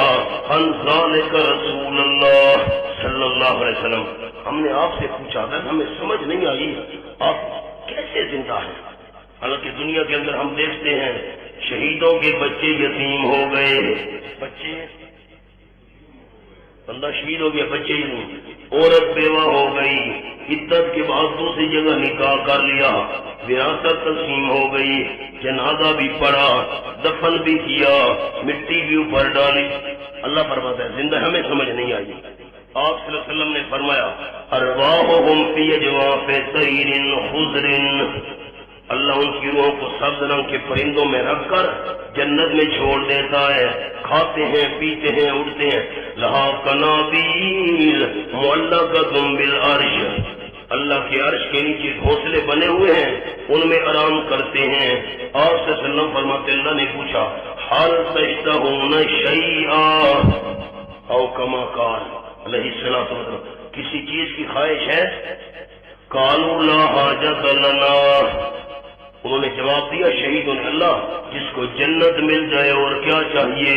عن ذلک رسول اللہ صلی اللہ علیہ وسلم. ہم نے آپ سے پوچھا تھا ہمیں سمجھ نہیں آئی آپ کیسے زندہ ہیں. حالانکہ دنیا کے اندر ہم دیکھتے ہیں شہیدوں کے بچے یتیم ہو گئے. بچے بندہ شہید ہو گیا بچے ہی نہیں. عورت بیوہ ہو گئی. عدت کے بعد دوسری جگہ نکاح کر لیا. وراثت تقسیم ہو گئی. جنازہ بھی پڑا. دفن بھی کیا. مٹی بھی اوپر ڈالی. اللہ فرماتا ہے زندہ. ہمیں سمجھ نہیں آئی. آپ صلی اللہ علیہ وسلم نے فرمایا ارواحہم فی اجواف طیر خضر. اللہ ان کی روحوں کو سبز رنگ کے پرندوں میں رکھ کر جنت میں چھوڑ دیتا ہے. کھاتے ہیں پیتے ہیں اڑتے ہیں. لہا قنابیل معلقۃ بالعرش. اللہ کے عرش کے نیچے گھونسلے بنے ہوئے ہیں ان میں آرام کرتے ہیں. آپ صلی اللہ علیہ وسلم فرماتے اللہ نے پوچھا حل تشتہون شیئا او کما قال علیہ الصلوۃ والسلام. کسی چیز کی خواہش ہے؟ قالوا لا حاجۃ لنا. انہوں نے جواب دیا شہیدوں نے اللہ جس کو جنت مل جائے اور کیا چاہیے.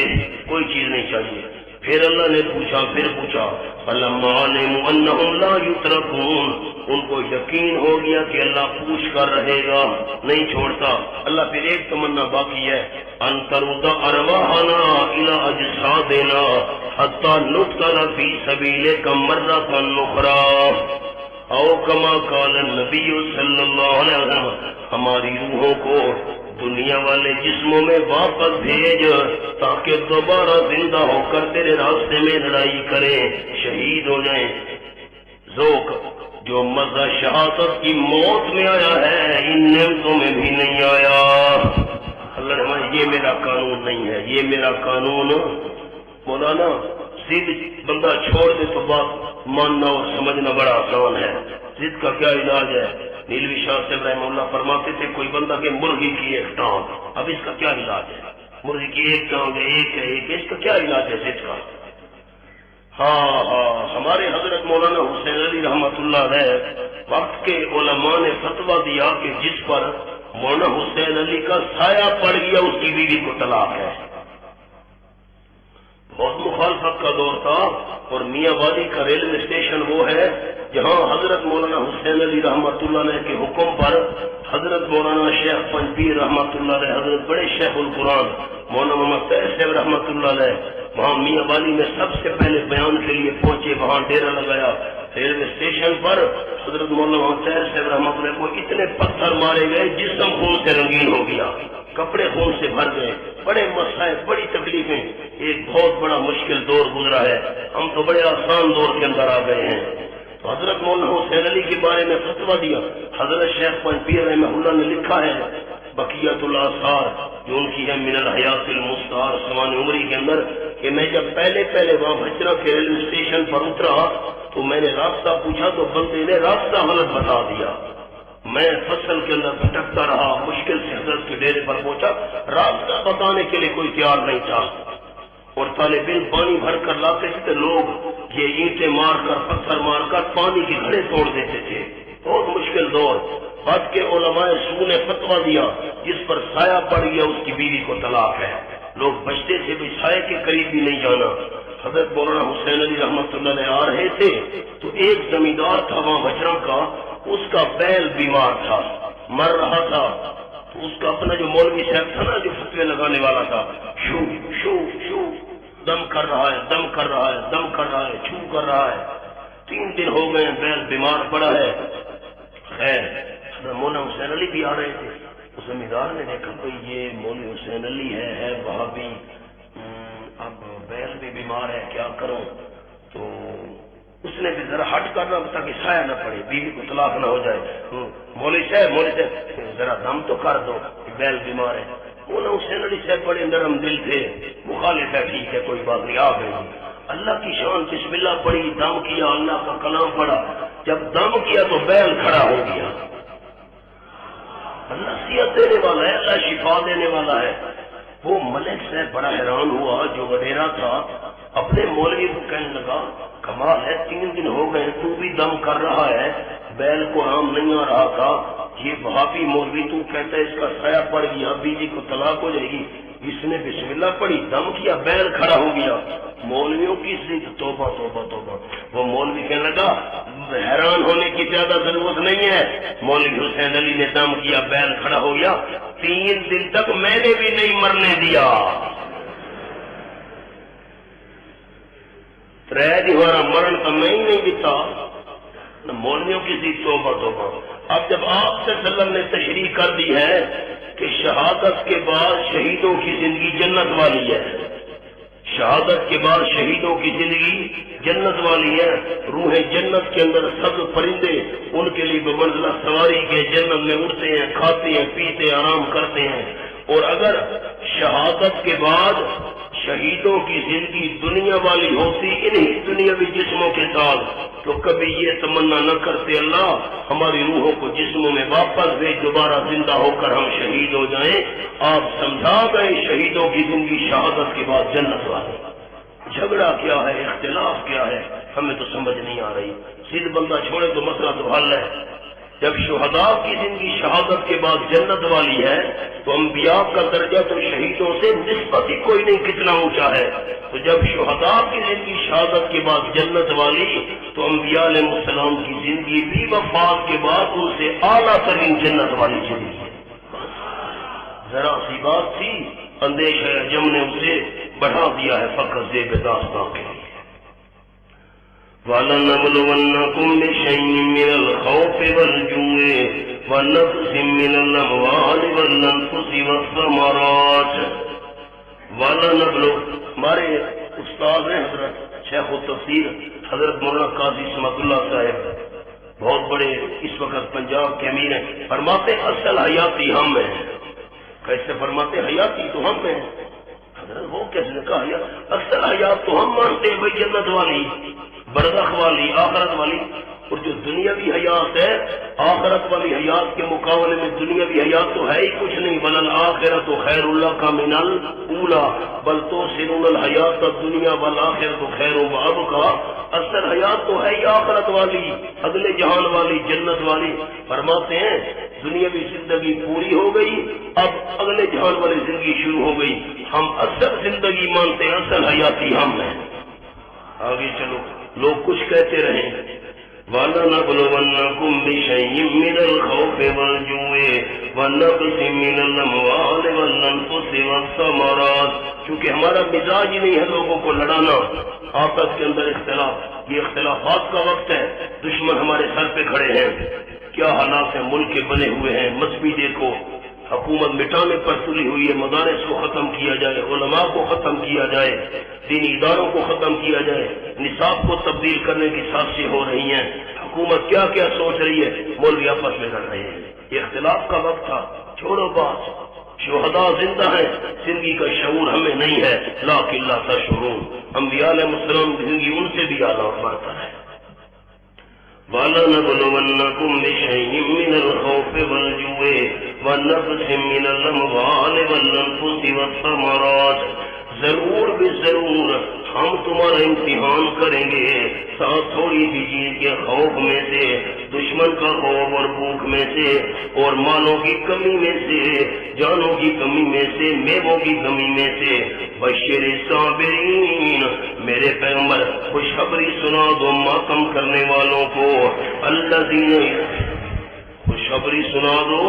کوئی چیز نہیں چاہیے. پھر اللہ نے پوچھا فلما علموا انہم لا یترکون. ان کو یقین ہو گیا کہ اللہ پوچھ کر رہے گا نہیں چھوڑتا. اللہ پھر ایک تمنا باقی ہے ان ترد ارواحنا الی اجسادنا حتی نقتل فی سبیلک مرۃ اخری او کما قال النبی صلی اللہ علیہ وسلم. ہماری روحوں کو دنیا والے جسموں میں واپس بھیج تاکہ دوبارہ زندہ ہو کر تیرے راستے میں لڑائی کریں شہید ہو جائیں. ذوق جو مزہ شہادت کی موت میں آیا ہے ان نعمتوں میں بھی نہیں آیا. اللہ نے یہ میرا قانون نہیں ہے. یہ میرا قانون. مولانا ضد بندہ چھوڑ دے تو بات ماننا اور سمجھنا بڑا آسان ہے. ضد کا کیا علاج ہے؟ نیلوی شاہ سے رحمہ اللہ فرماتے تھے کوئی بندہ کہ مرغی کی ایک ٹانگ. اب اس کا کیا علاج ہے؟ مرغی کی ایک ٹانگ ہے ایک ہے ایک. اس کا کیا علاج ہے ضد کا؟ ہاں ہمارے حضرت مولانا حسین علی رحمۃ اللہ علیہ وقت کے علماء نے فتویٰ دیا کہ جس پر مولانا حسین علی کا سایہ پڑ گیا اس کی بیوی کو طلاق ہے. بہت مخالفت کا دور تھا. اور میاں والی کا ریلوے اسٹیشن وہ ہے جہاں حضرت مولانا حسین علی رحمۃ اللہ علیہ کے حکم پر حضرت مولانا شیخ پنجپیر رحمۃ اللہ علیہ حضرت بڑے شیخ القرآن مولانا محمد طاہر صاحب رحمۃ اللہ علیہ وہاں میاں والی میں سب سے پہلے بیان کے لیے پہنچے. وہاں ڈیرا لگایا. ریلوے اسٹیشن پر حضرت مولانا محمد طاہر صاحب رحمۃ اللہ کو اتنے پتھر مارے گئے جسم خون سے رنگین ہو گیا. کپڑے خون سے بھر گئے. بڑے مسائل بڑی تکلیفیں. ایک بہت بڑا مشکل دور گزرا ہے. ہم تو بڑے آسان دور کے اندر آ گئے ہیں. تو حضرت مولانا حسین علی کے بارے میں فتویٰ دیا. حضرت شیخ پنجپیر رحمہ اللہ نے لکھا ہے بقیت الاثار جو ان کی ہے من الحیات المستعار سوان عمری کے اندر کہ میں جب پہلے وہاں بھچرا کے ریلوے اسٹیشن پر اترا تو میں نے راستہ پوچھا تو بندے نے راستہ غلط بتا دیا. میں فصل کے اندر بھٹکتا رہا. مشکل سے حضرت کے ڈیرے پر پہنچا. راستہ بتانے کے لیے کوئی تیار نہیں تھا. اور طالب علم پانی بھر کر لاتے تھے. لوگ یہ اینٹیں مار کر پتھر مار کر پانی کے گھڑے توڑ دیتے تھے. بہت مشکل دور. بعد کے علماء سو نے فتویٰ دیا جس پر سایہ پڑ گیا اس کی بیوی کو طلاق ہے. لوگ بچتے تھے بھی سائے کے قریب بھی نہیں جانا. حضرت مولانا حسین علی رحمۃ اللہ علیہ آ رہے تھے تو ایک زمیندار تھا وہاں بچرا کا. اس کا بیل بیمار تھا مر رہا تھا. تو اس کا اپنا جو مولوی صاحب تھا نا جو فتوے لگانے والا تھا شو شو شو دم کر رہا ہے دم کر رہا ہے دم کر رہا ہے چھو کر رہا ہے. 3 دن ہو گئے بیل بیمار پڑا ہے. خیر مولانا حسین علی بھی آ رہے تھے. اس زمیندار نے دیکھا بھائی یہ مولوی حسین علی ہے وہاں بھی، اب بیل بھی بیمار ہے، کیا کروں؟ تو اس نے بھی ذرا ہٹ کرنا تاکہ سایہ نہ پڑے، بیوی کو طلاق نہ ہو جائے. مولوی صاحب ذرا دم تو کر دو، بیل بیمار ہے. مولانا حسین علی صاحب بڑے نرم دل تھے، مخالف ہے، ٹھیک ہے کوئی بات نہیں، آ گئی. اللہ کی شان بسم اللہ پڑھی، دم کیا، اللہ کا کلام پڑھا. جب دم کیا تو بیل کھڑا ہو گیا. اللہ صحت دینے والا ہے، اللہ شفا دینے والا ہے. وہ ملک صاحب بڑا حیران ہوا، جو وڈیرا تھا اپنے مولوی کو کہنے لگا کمال ہے، 3 دن ہو گئے تو بھی دم کر رہا ہے، بیل کو آرام نہیں آ رہا تھا، یہ وہابی مولوی تو کہتا ہے اس کا سایہ پڑ گیا، بیوی کو طلاق ہو جائے گی. اس نے بسم اللہ پڑھی، دم کیا، بیل کھڑا ہو گیا. مولویوں کی ضد، توبہ توبہ توبہ. وہ مولوی کہنے لگا حیران ہونے کی زیادہ ضرورت نہیں ہے، مولوی حسین علی نے دم کیا، بیل کھڑا ہو گیا. 3 دن تک میں نے بھی نہیں مرنے دیا. 3 دن ہمارا مرن تو میں ہی نہیں دیتا. مولویوں کی ضد، توبہ توبہ. اب جب آپ صلی اللہ علیہ وسلم نے تشریح کر دی ہے کہ شہادت کے بعد شہیدوں کی زندگی جنت والی ہے، شہادت کے بعد شہیدوں کی زندگی جنت والی ہے، روح جنت کے اندر سب پرندے ان کے لیے بمنزلہ سواری کے جنت میں اڑتے ہیں، کھاتے ہیں، پیتے، آرام کرتے ہیں. اور اگر شہادت کے بعد شہیدوں کی زندگی دنیا والی ہوتی انہی دنیاوی جسموں کے ساتھ تو کبھی یہ تمنا نہ کرتے اللہ ہماری روحوں کو جسموں میں واپس بھیج، دوبارہ زندہ ہو کر ہم شہید ہو جائیں. آپ سمجھا گئے شہیدوں کی زندگی شہادت کے بعد جنت والی. جھگڑا کیا ہے، اختلاف کیا ہے، ہمیں تو سمجھ نہیں آ رہی. سیدھ بندہ چھوڑے تو مسئلہ تو حل ہے. جب شہداء کی زندگی شہادت کے بعد جنت والی ہے تو انبیاء کا درجہ تو شہیدوں سے نسبت ہی کوئی نہیں کتنا اونچا ہے. تو جب شہداء کی زندگی شہادت کے بعد جنت والی تو انبیاء علیہ السلام کی زندگی بھی وفات کے بعد ان سے اعلیٰ ترین جنت والی زندگی ہے. ذرا سی بات تھی، اندیشہ عجم نے اسے بڑھا دیا ہے فقط زیب داستان کے لیے. وَلَنَبْلُوَنَّكُمْ بِشَيْءٍ مِّنَ الْخَوْفِ وَالْجُوعِ وَنَقْصٍ مِّنَ الْأَمْوَالِ وَالْأَنفُسِ وَالثَّمَرَاتِ. ہمارے استاد ہیں حضرت شیخ التفسیر حضرت مولانا قاضی سمت اللہ صاحب، بہت بڑے اس وقت پنجاب کے امیر ہیں. فرماتے اصل حیاتی ہم ہیں. کیسے فرماتے؟ حیاتی تو ہم ہیں. حضرت وہ کیسے کہا؟ اصل حیات تو ہم مانتے ہیں بھائی، جنت والی، برزخ والی، آخرت والی. اور جو دنیاوی حیات ہے آخرت والی حیات کے مقابلے میں دنیاوی حیات تو ہے ہی کچھ نہیں. بل الآخرۃ خیر لک من الاولی بل تؤثرون الحیات الدنیا والآخرۃ خیر وابقی. اصل حیات تو ہے ہی آخرت والی، اگلے جہان والی، جنت والی. فرماتے ہیں دنیاوی زندگی پوری ہو گئی، اب اگلے جہان والی زندگی شروع ہو گئی. ہم اصل زندگی مانتے ہیں، اصل حیاتی ہم ہیں. آگے چلو، لوگ کچھ کہتے رہیں. وَلَنَبْلُوَنَّكُمْ بِشَيْءٍ مِّنَ الْخَوْفِ وَالْجُوعِ وَنَقْصٍ مِّنَ الْأَمْوَالِ وَالْأَنفُسِ وَالثَّمَرَاتِ. چونکہ ہمارا مزاج ہی نہیں ہے لوگوں کو لڑانا، آپس کے اندر اختلاف. یہ اختلافات کا وقت ہے، دشمن ہمارے سر پہ کھڑے ہیں. کیا حالات ہیں، ملک کے بنے ہوئے ہیں. مذہبی دیکھو، حکومت مٹانے پر تلی ہوئی ہے. مدارس کو ختم کیا جائے، علماء کو ختم کیا جائے، دینی اداروں کو ختم کیا جائے، نصاب کو تبدیل کرنے کی سازشیں ہو رہی ہیں. حکومت کیا کیا سوچ رہی ہے، مولوی آپس میں لڑ رہے ہیں. یہ اختلاف کا وقت تھا، چھوڑو بات. شہداء زندہ ہیں، زندگی کا شعور ہمیں نہیں ہے. لیکن لا تشعرون. انبیاء علیہ السلام کی زندگی ان سے بھی اعلیٰ اور برتر ہے. وَلَنَبْلُوَنَّكُمْ بِشَيْءٍ مِّنَ الْخَوْفِ وَالْجُوعِ وَنَقْصٍ مِّنَ الْأَمْوَالِ وَالْأَنفُسِ وَالثَّمَرَاتِ. ضرور بھی ضرور ہم تمہارا امتحان کریں گے، ساتھ تھوڑی سی چیز کے خوف میں سے، دشمن کا خوف اور بھوک میں سے، اور مالوں کی کمی میں سے، جانوں کی کمی میں سے، میووں کی کمی میں سے. بشر الصابرین، میرے پیغمبر خوشخبری سنا دو ماتم کرنے والوں کو. الذین، خوشخبری سنا دو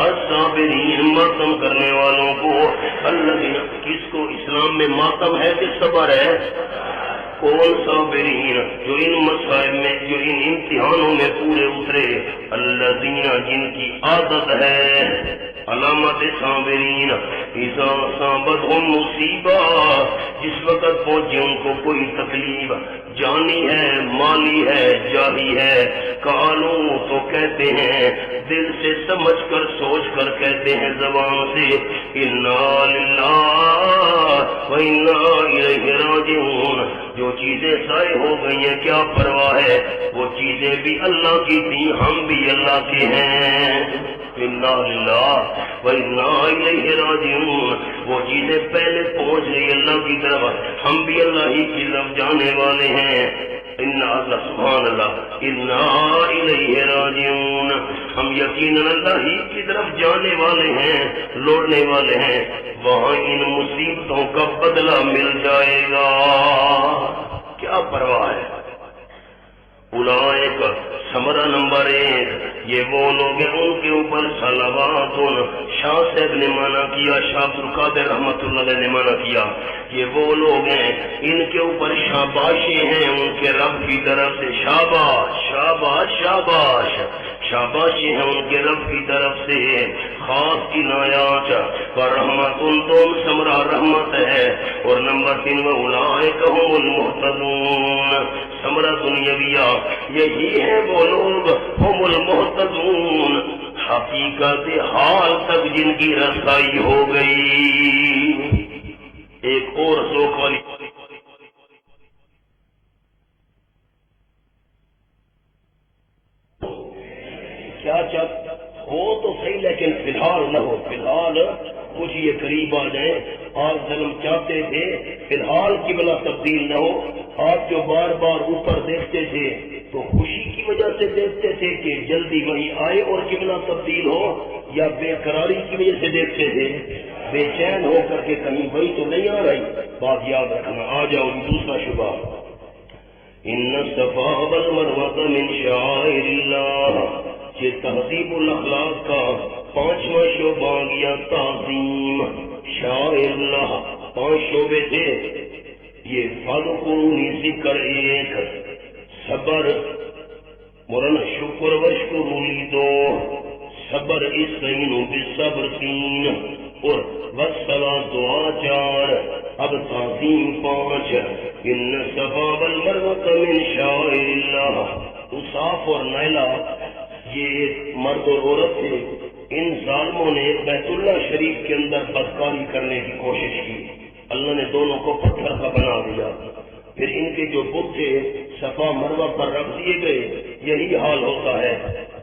الصابرین، ماتم کرنے والوں کو. الذین، کس کو؟ اسلام میں ماتم ہے کہ صبر ہے؟ کون صابرین جو ان مصائب میں جو ان امتحانوں میں پورے اترے، الذین جن کی عادت ہے علامت صابرین اذا اصابتہم مصیبہ جس وقت پہنچے ان کو کوئی تکلیف جانی ہے، مالی ہے، جاہی ہے، قالوا تو کہتے ہیں دل سے سمجھ کر سوچ کر کہتے ہیں زبان سے انا للہ و انا الیہ راجعون، جو چیزیں ضائع ہو گئی ہیں کیا پرواہ ہے، وہ چیزیں بھی اللہ کی تھیں، ہم بھی اللہ کے ہیں، انا للہ و انا الیہ راجعون، وہ چیزیں پہلے پہنچ گئی اللہ کی طرف، ہم بھی اللہ ہی کی طرف جانے والے ہیں، انا اللہ سبحان اللہ انا الیہ راجعون، ہم یقیناً اللہ ہی کی طرف جانے والے ہیں، لوٹنے والے ہیں، وہاں ان مصیبتوں کا بدلہ مل جائے گا، کیا پرواہ ہے۔ اولئک ثمرہ نمبر 1 یہ وہ لوگ ہیں ان کے اوپر صلوات، شاہ صاحب نے مانا کیا، شاہ عبد القادر رحمۃ اللہ علیہ نے مانا کیا، یہ وہ لوگ ہیں ان کے اوپر شاباشیں ہیں ان کے رب کی طرف سے، شاباش شاباش شاباش شاباشیں ہیں ان کے رب کی طرف سے، خاص عنایات و رحمت تو ثمرہ رحمت ہے، اور نمبر 3 اولئک هم المهتدون، ثمرہ دنیاویہ یہی ہے وہ لوگ هم المهتدون، حقیقت حال تک جن کی رسائی ہو گئی۔ ایک اور ذوق والی کیا چاہتے ہو تو صحیح لیکن فی الحال نہ ہو، فی الحال کچھ یہ قریب آ جائیں، آپ ظلم چاہتے تھے فی الحال کی بلا تبدیل نہ ہو، آپ جو بار بار اوپر دیکھتے تھے تو خوشی کی وجہ سے دیکھتے تھے کہ جلدی وہیں آئے اور قبلہ تبدیل ہو، یا بے قراری کی وجہ سے دیکھتے تھے بے چین ہو کر کے کہیں وہی تو نہیں آ رہی، بات یاد رکھنا۔ آ جاؤ دوسرا شبہ، ان الصفا والمروہ من شعائر اللہ، یہ تہذیب الاخلاق کا 5واں شعبہ گیا، تعظیم شعائر اللہ، 5 شعبے تھے، یہ فاذکرونی ذکر 1، صبر مولانا شکر وشکر لی 2، صبر استعینوا بالصبر 3، اور والصلاۃ دعا 4، اب تعظیم 5، ان الصفا والمروہ من شعائر اللہ، اصاف اور نیلا یہ مرد اور عورت تھے، ان ظالموں نے بیت اللہ شریف کے اندر بدکاری کرنے کی کوشش کی، اللہ نے دونوں کو پتھر کا بنا دیا، پھر ان کے جو بت تھے صفا مروہ پر رکھ دیے گئے، یہی حال ہوتا ہے،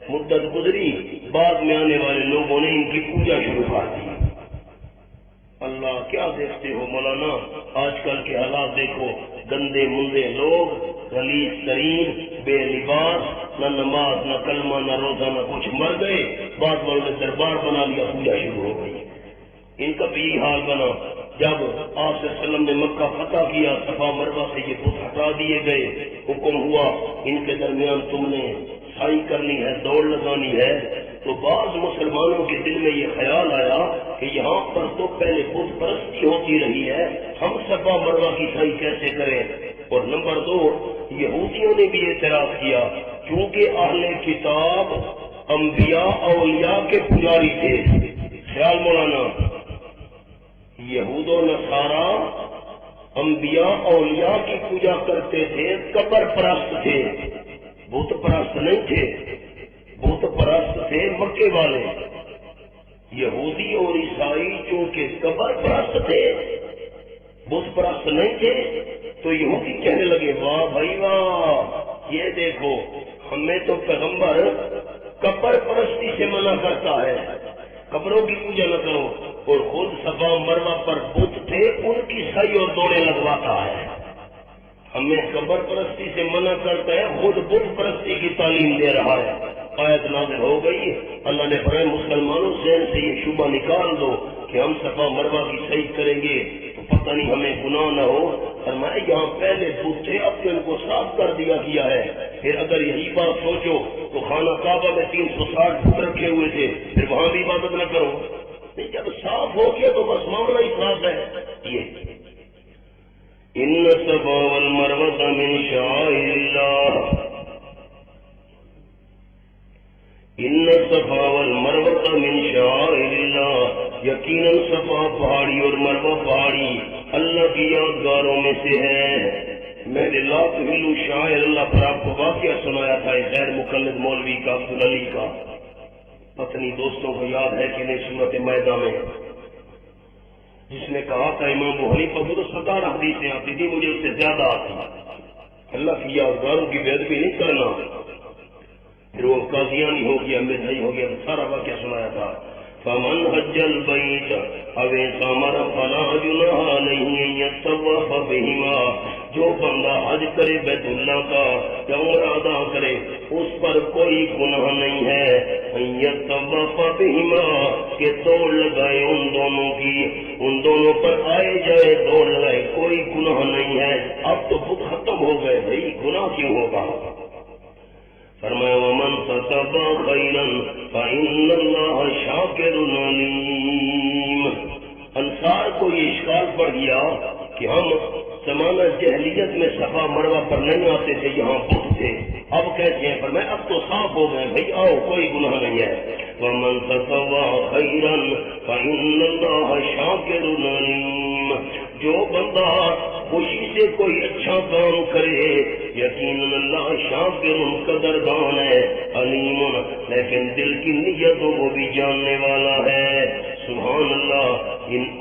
مدت گزری بعد میں آنے والے لوگوں نے ان کی پوجا شروع کر دی۔ اللہ کیا دیکھتے ہو مولانا، آج کل کے حالات دیکھو، گندے مندے لوگ، غلیظ ترین، بے لباس، نہ نماز نہ کلمہ نہ روزہ نہ کچھ، مر گئے، بعد والوں نے دربار بنا لیا، پوجا شروع ہو گئی۔ ان کا بھی یہی حال بنا، جب آپ صلی اللہ علیہ وسلم نے مکہ فتح کیا، صفا مروہ سے یہ بت ہٹا دیے گئے، حکم ہوا ان کے درمیان تم نے سائی کرنی ہے، دوڑ لگانی ہے، تو بعض مسلمانوں کے دل میں یہ خیال آیا کہ یہاں پر تو پہلے بت پرستی ہوتی رہی ہے، ہم صفا مروہ کی سائی کیسے کریں؟ اور نمبر 2 یہودیوں نے بھی اعتراض کیا، کیونکہ اہل کتاب انبیاء اولیاء کے پجاری تھے، خیال مولانا، یہود و نصارا انبیاء اولیاء کی پوجا کرتے تھے، قبر پرست تھے، بت پرست نہیں تھے، بت پرست تھے مکے والے، یہودی اور عیسائی چونکہ قبر پرست تھے، بت پرست نہیں تھے، تو یہودی کہنے لگے واہ بھائی واہ، یہ دیکھو ہمیں تو پیغمبر قبر پرستی سے منع کرتا ہے، قبروں کی پوجا نہ کرو، اور خود صفا مروہ پر بت تھے، ان کی سائی اور دوڑیں لگواتا ہے، ہمیں قبر پرستی سے منع کرتا ہے، خود بت پرستی کی تعلیم دے رہا ہے۔ آیت نازل ہو گئی، اللہ نے فرمایا مسلمانوں ذہن سے یہ شبہ نکال دو کہ ہم صفا مروہ کی صحیح کریں گے تو پتہ نہیں ہمیں گناہ نہ ہو، فرمایا یہاں پہلے بت تھے، اب تو ان کو صاف کر دیا گیا ہے، پھر اگر یہی بات سوچو تو خانہ کعبہ میں 360 بت رکھے ہوئے تھے، پھر وہاں بھی عبادت نہ کرو، جب صاف ہو گیا تو بس معاملہ ہی صاف ہے۔ یہ ان الصفا والمروہ من شعائر اللہ، ان الصفا والمروہ من شعائر اللہ، یقیناً صفا پہاڑی اور مروہ پہاڑی اللہ کی یادگاروں میں سے ہے۔ میں نے لا تحلوا شعائر اللہ پر آپ کو واقعہ سنایا تھا غیر مقلد مولوی کا عبدالعلی کا، پتنی دوستوں کو یاد ہے کہ نہیں، سورۃ مائدہ میں جس نے کہا تھا امام ابو حنیفہ کو تو 17 حدیثیں آتی تھی، مجھے اس سے زیادہ آتی، اللہ کی یادگاروں کی بے ادبی نہیں کرنا۔ پھر وہ قاضیانی ہو گیا، مرزائی ہو گیا، سارا واقعہ سنایا تھا۔ فمن حج البیت او اعتمر فلا جناح علیہ ان یطوف بہما، جو بندہ حج کرے بیت اللہ کا یا عمرہ ادا کرے اس پر کوئی گناہ نہیں ہے، ان یطوف بہما کہ دوڑ لگائے ان دونوں کی، ان دونوں پر آئے جائے دوڑ لگائے، کوئی گناہ نہیں ہے۔ اب تو بت ختم ہو گئے بھائی، گناہ کیوں ہوگا؟ فرمایا ومن تتبع خیرا فإن اللہ شاکر علیم۔ انصار کو یہ اشکال پڑ گیا کہ ہم زمانہ جہلیت میں صفا مروہ پر نہیں آتے تھے، یہاں بت تھے، اب کہتے ہیں فرمایا اب تو صاف ہو گئے بھائی، آؤ کوئی گناہ نہیں ہے۔ ومن تتبع خیرا فإن اللہ شاکر علیم، جو بندہ خوشی سے کوئی اچھا کام کرے یقیناً اللہ شاکر قدردان ہے، علیم لیکن دل کی نیتوں کو بھی جاننے والا ہے۔ سبحان اللہ۔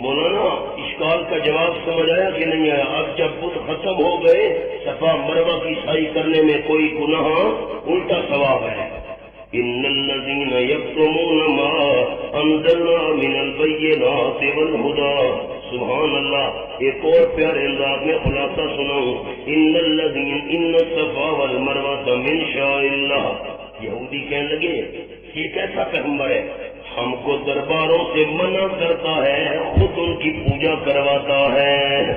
مولانا اشکال کا جواب سمجھ آیا کہ نہیں آیا؟ اب جب بت ختم ہو گئے صفا مروہ کی سعی کرنے میں کوئی گناہ الٹا ثواب ہے۔ ان الذين يكتمون ما انزلنا من البينات والهدى، سبحان اللہ۔ ایک اور پیارے انداز میں خلاصہ سناؤں، ان الصفا والمروہ من شعائر اللہ۔ یہودی کہنے لگے یہ کیسا پیغمبر ہے، ہم کو درباروں سے منع کرتا ہے، خود ان کی پوجا کرواتا ہے۔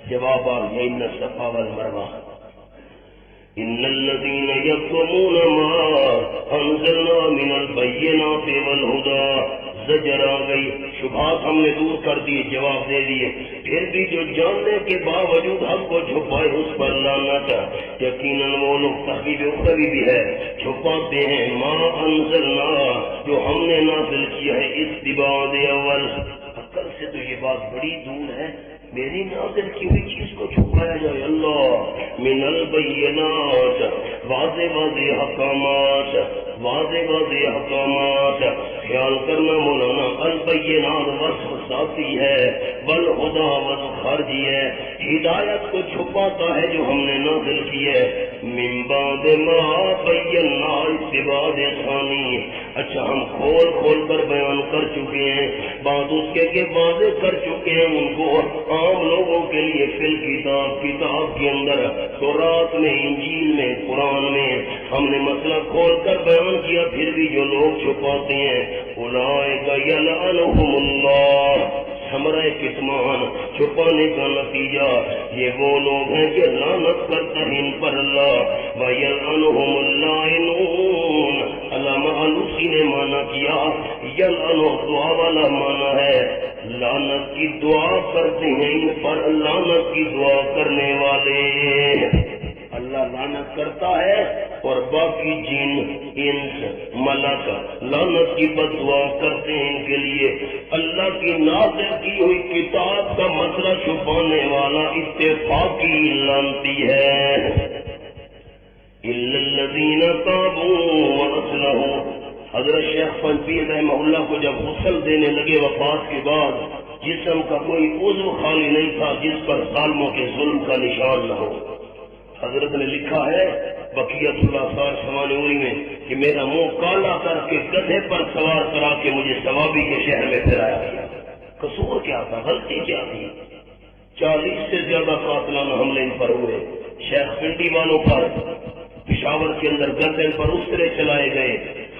جواب آ گیا ان الصفا والمروہ، ان الذين يكتمون ما انزلنا من البينات والهدى، زجر آ گئی، شبہات ہم نے دور کر دیے، جواب دے دیے، پھر بھی جو جاننے کے باوجود حق کو چھپائے اس پر لعنت۔ یقیناً وہ لوگ تحقیق اخروی بھی ہے، چھپاتے ہیں ما انزلنا، جو ہم نے نازل کیا ہے، استبعاد اول، عقل سے تو یہ بات بڑی دور ہے، میری نازل کی ہوئی چیز کو چھپایا جائے۔ اللہ من البینات، واضح واضح احکامات، واضح واضح احکامات۔ خیال کرنا مولانا، البینات وصف ذاتی ہے، والہدی وصف خارجی ہے، ہدایت کو چھپاتا ہے جو ہم نے نازل کی ہے۔ من بعد ما بینا، استبعاد ثانی، اچھا ہم کھول کھول کر بیان کر چکے ہیں، بات اس کے واضح کر چکے ہیں ان کو عام لوگوں کے لیے، فی الکتاب، کتاب کے اندر، تورات میں، انجیل میں، قرآن میں ہم نے مسئلہ کھول کر بیان کیا، پھر بھی جو لوگ چھپاتے ہیں اولئک یلعنہم اللہ، ثمرہ کتمان، چھپانے کا نتیجہ یہ وہ لوگ ہیں کہ لعنت کرتا ہے ان پر اللہ، وَيَلْعَنُهُمُ اللَّاعِنُونَ، علامہ علوسی نے مانا کیا، یلعنو دعا والا مانا ہے، لعنت کی دعا کرتے ہیں ان پر، لعنت کی دعا کرنے والے، اللہ لعنت کرتا ہے اور باقی جن، انس، ملک لعنت کی بد دعا کرتے ہیں ان کے لیے۔ اللہ کی نازل کی ہوئی کتاب کا مسئلہ چھپانے والا اتفاقی لعنتی ہے۔ الا الذین تابوا واصلحوا، حضرت شیخ پنجپیر رحمہ اللہ کو جب غسل دینے لگے وفات کے بعد، جسم کا کوئی عضو خالی نہیں تھا جس پر ظالموں کے ظلم کا نشان نہ ہو۔ حضرت نے لکھا ہے بقیت اللہ سوانوری میں کہ میرا منہ کالا کر کے گدھے پر سوار کرا کے مجھے ثوابی کے شہر میں پھرایا گیا۔ قصور کیا تھا، غلطی کیا تھی؟ 40 سے زیادہ قاتلانہ حملے ان پر ہوئے، شیخ پنڈی والوں پر پشاور کے اندر گردن پر اسرے چلائے گئے،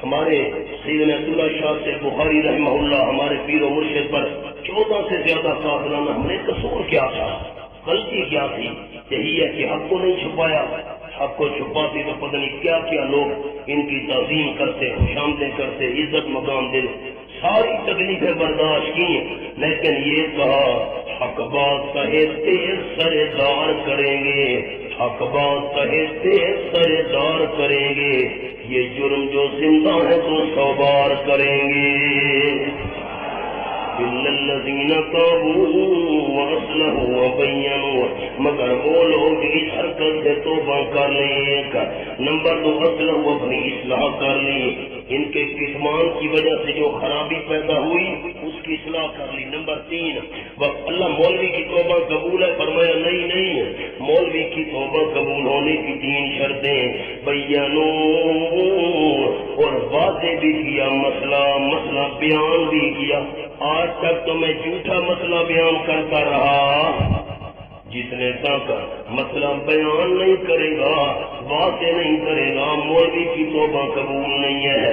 ہمارے سیدنا عبداللہ شاہ سے بخاری رحمہ اللہ ہمارے پیر و مرشد پر 14 سے زیادہ قاتلانہ حملے۔ قصور کیا تھا، غلطی کیا تھی؟ یہی ہے کہ حق کو نہیں چھپایا، حق کو چھپاتے تو پتہ نہیں کیا کیا لوگ ان کی تعظیم کرتے، خوشامدیں کرتے، عزت مقام دے، ساری تکلیفیں برداشت کی، لیکن یہ کہا حق بات کہے تیز سردار کریں گے، حق بات کہے تیز سردار کریں گے، یہ جرم جو زندہ ہے تو 100 بار کریں گے۔ إِلَّا الَّذِينَ تَابُوا وَأَصْلَحُوا وَبَيَّنُوا، مگر وہ لوگ اس حرکت سے توبہ کر لیں۔ نمبر 2 اصلح، اپنی اصلاح کر لی، ان کے کتمان کی وجہ سے جو خرابی پیدا ہوئی اس کی اصلاح کر لی۔ نمبر 3 اللہ مولوی کی توبہ قبول ہے، فرمایا نہیں، مولوی کی توبہ قبول ہونے کی 3 شرطیں، بیانو، اور واضح بھی کیا مسئلہ بیان بھی کیا۔ آج تک تو میں جھوٹا مسئلہ بیان کرتا رہا، جتنے تک مسئلہ بیان نہیں کرے گا، واضح نہیں کرے گا، مولوی کی توبہ قبول نہیں ہے۔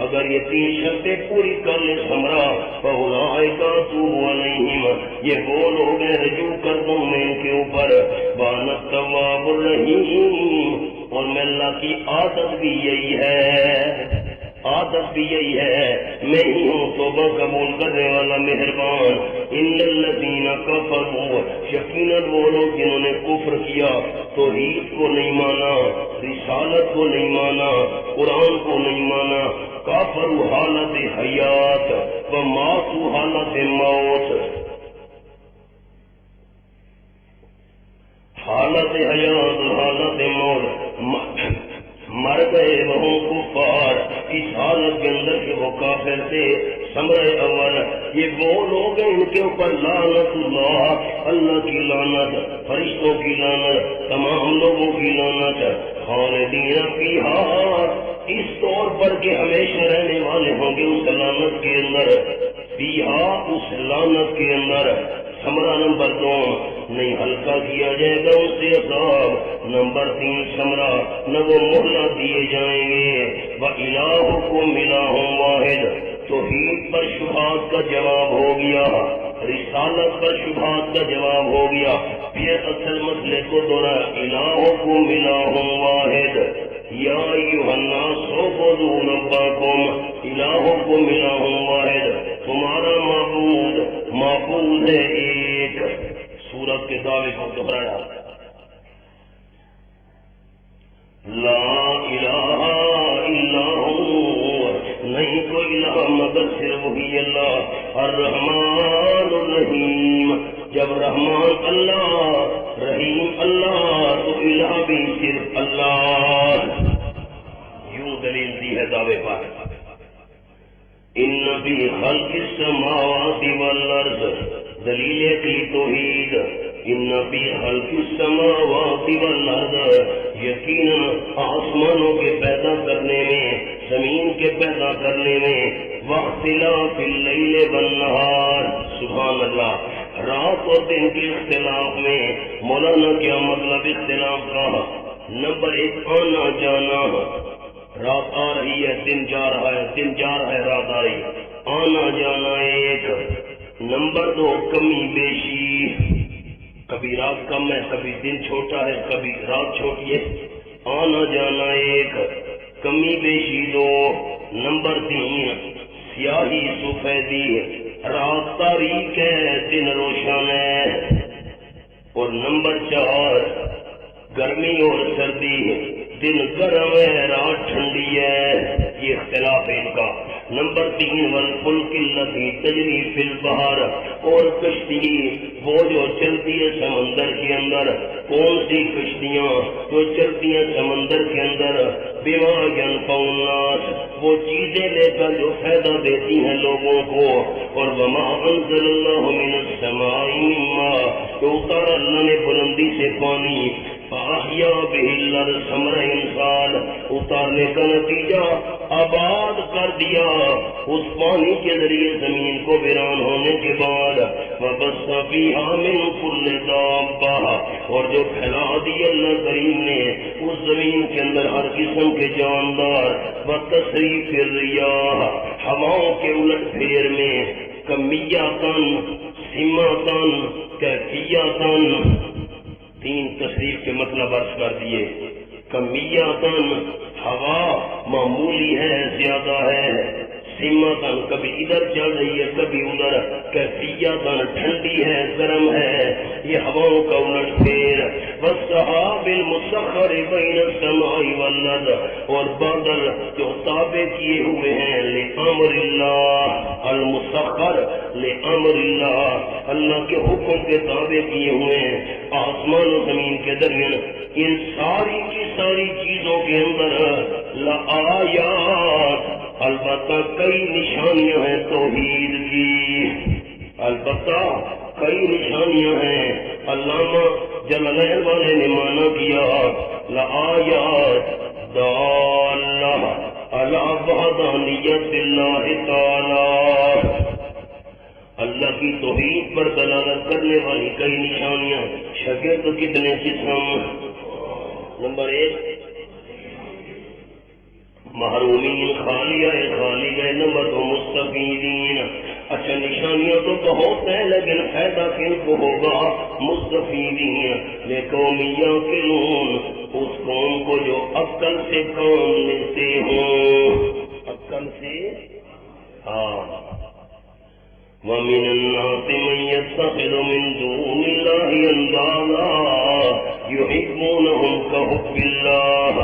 اگر یہ 3 شرطیں پوری کر لے سمرا، فَأُولَٰئِکَ أَتُوبُ عَلَیْہِمْ، یہ وہ لوگ ہیں رجوع کر دوں میں ان کے اوپر، وَأَنَا التَّوَّابُ الرَّحِیمُ، اور میں اللہ کی عادت بھی یہی ہے، میں ہی ہوں توبہ قبول کرنے والا مہربان۔ ان الذین کفروا، یقیناً وہ لوگ جنہوں نے کفر کیا، توحید کو نہیں مانا، رسالت کو نہیں مانا، قرآن کو نہیں مانا، کافروا حالت حیات و ماتوا حالت موت، حالت حیات حالت موت، مر گئے وہ کفار اس حالت کے اندر کہ وہ کافر تھے۔ سمرہ اول، یہ وہ لوگ ہیں ان کے اوپر لعنت اللہ کی لعنت، فرشتوں کی لعنت، تمام لوگوں کی لعنت، خالدین فیہا، اس طور پر کہ ہمیشہ رہنے والے ہوں گے اس لعنت کے اندر، فیہا، اس لعنت کے اندر۔ سمرہ نمبر 2، نہیں ہلکا کیا جائے گا اس سے عذاب۔ نمبر 3 سمرہ، نہ وہ مہلت دیے جائیں گے۔ وَإِلَٰهُكُمْ إِلَٰهٌ وَاحِدٌ، توحید پر شبہات کا جواب ہو گیا، رسالت پر شبہات کا جواب ہو گیا۔ پھر اصل مسئلے کو دوہرایا، إِلَٰهُكُمْ إِلَٰهٌ وَاحِدٌ یا ایھا الناس اعبدوا ربکم، الہکم الہ واحد، تمہارا معبود ہے ایک۔ سورت کے دعوے کو دہرایا، لا الہ الا ہو، نہیں کوئی الہ مگر صرف وہی اللہ، الرحمن الرحیم، جب رحمان اللہ رحیم اللہ تو الہ بھی صرف اللہ۔ یوں دلیل دی ہے دعوے پر، ان فی خلق السماوات والارض، دلیل عقلی توحید، ان فی خلق السماوات والارض، یقیناً آسمانوں کے پیدا کرنے میں، زمین کے پیدا کرنے میں، واختلاف اللیل والنہار، سبحان اللہ، رات اور دن کے اختلاف میں۔ مولانا کیا مطلب اختلاف کا؟ نمبر 1 آنا جانا، رات آ رہی ہے دن جا رہا ہے، دن جا رہا ہے رات آ رہی ہے، آنا جانا ایک۔ نمبر 2 کمی بیشی، کبھی رات کم ہے، کبھی دن چھوٹا ہے، کبھی رات چھوٹی ہے، آنا جانا ایک، کمی بیشی 2۔ نمبر 3 سیاہی سفیدی، رات تاریک ہے دن روشن ہے۔ اور نمبر 4 گرمی اور سردی، دن گرم ہے رات ٹھنڈی ہے، یہ اختلاف ہے ان کا۔ نمبر 3 والفلک التی تجری فی البحر، اور کشتی وہ جو چلتی ہے سمندر کے اندر، کون سی کشتیاں جو چلتی ہیں سمندر کے اندر، بما ینفع الناس، وہ چیزیں لے کر جو فائدہ دیتی ہیں لوگوں کو، اور وما انزل اللہ من السماء من ماء، جو اتارا اللہ نے بلندی سے پانی، فاحیا بہ الارض، ثمر انسان، اتارنے کا نتیجہ آباد کر دیا اس پانی کے ذریعے زمین کو ویران ہونے کے بعد، وبث فیہا من کل دابہ، اور جو پھیلا دی اللہ کریم نے اس زمین کے اندر ہر قسم کے جاندار، وتصریف الریاح، ہواؤں کے الٹ پھیر میں، کمیاتن سماتن کیفیاتن، 3 تصریف کے مطلب عرض کر دیے۔ کمیاتن ہوا معمولی ہے، زیادہ ہے، سماتن کبھی ادھر چل رہی ہے کبھی ادھر، کیفیاتن ٹھنڈی ہے گرم ہے، یہ ہواؤں کا الٹ پھیر، والسحاب المسخر بین السماء والارض، اور بادل جو تابع کیے ہوئے ہیں لامر اللہ، المسخر لامر اللہ، اللہ کے حکم کے تابع کیے ہوئے ہیں آسمان و زمین کے درمیان، ان ساری کی ساری چیزوں کے اندر لآیات، البتہ کئی نشانیاں ہیں توحید کی، البتہ کئی نشانیاں ہیں۔ علامہ جلالین والے نے مانا کیا لآیات دالہ علی وحدانیت اللہ تعالی، اللہ کی توحید پر دلالت کرنے والی کئی نشانیاں۔ شگرد کتنے قسم؟ نمبر 1 محرومین، خالیہ خالیہ، نمبر 2 مستفیدین۔ اچھا نشانیاں تو بہت ہیں لیکن فائدہ کن کو ہوگا؟ مستفیدین لقوم یعقلون، اس قوم کو جو عقل سے کام لیتے ہوں، عقل سے۔ ہاں وَمِنَ النَّاسِ مَن يَتَّخِذُ مِن دُونِ اللَّهِ أَندَادًا يُحِبُّونَهُمْ كَحُبِّ اللَّهِ۔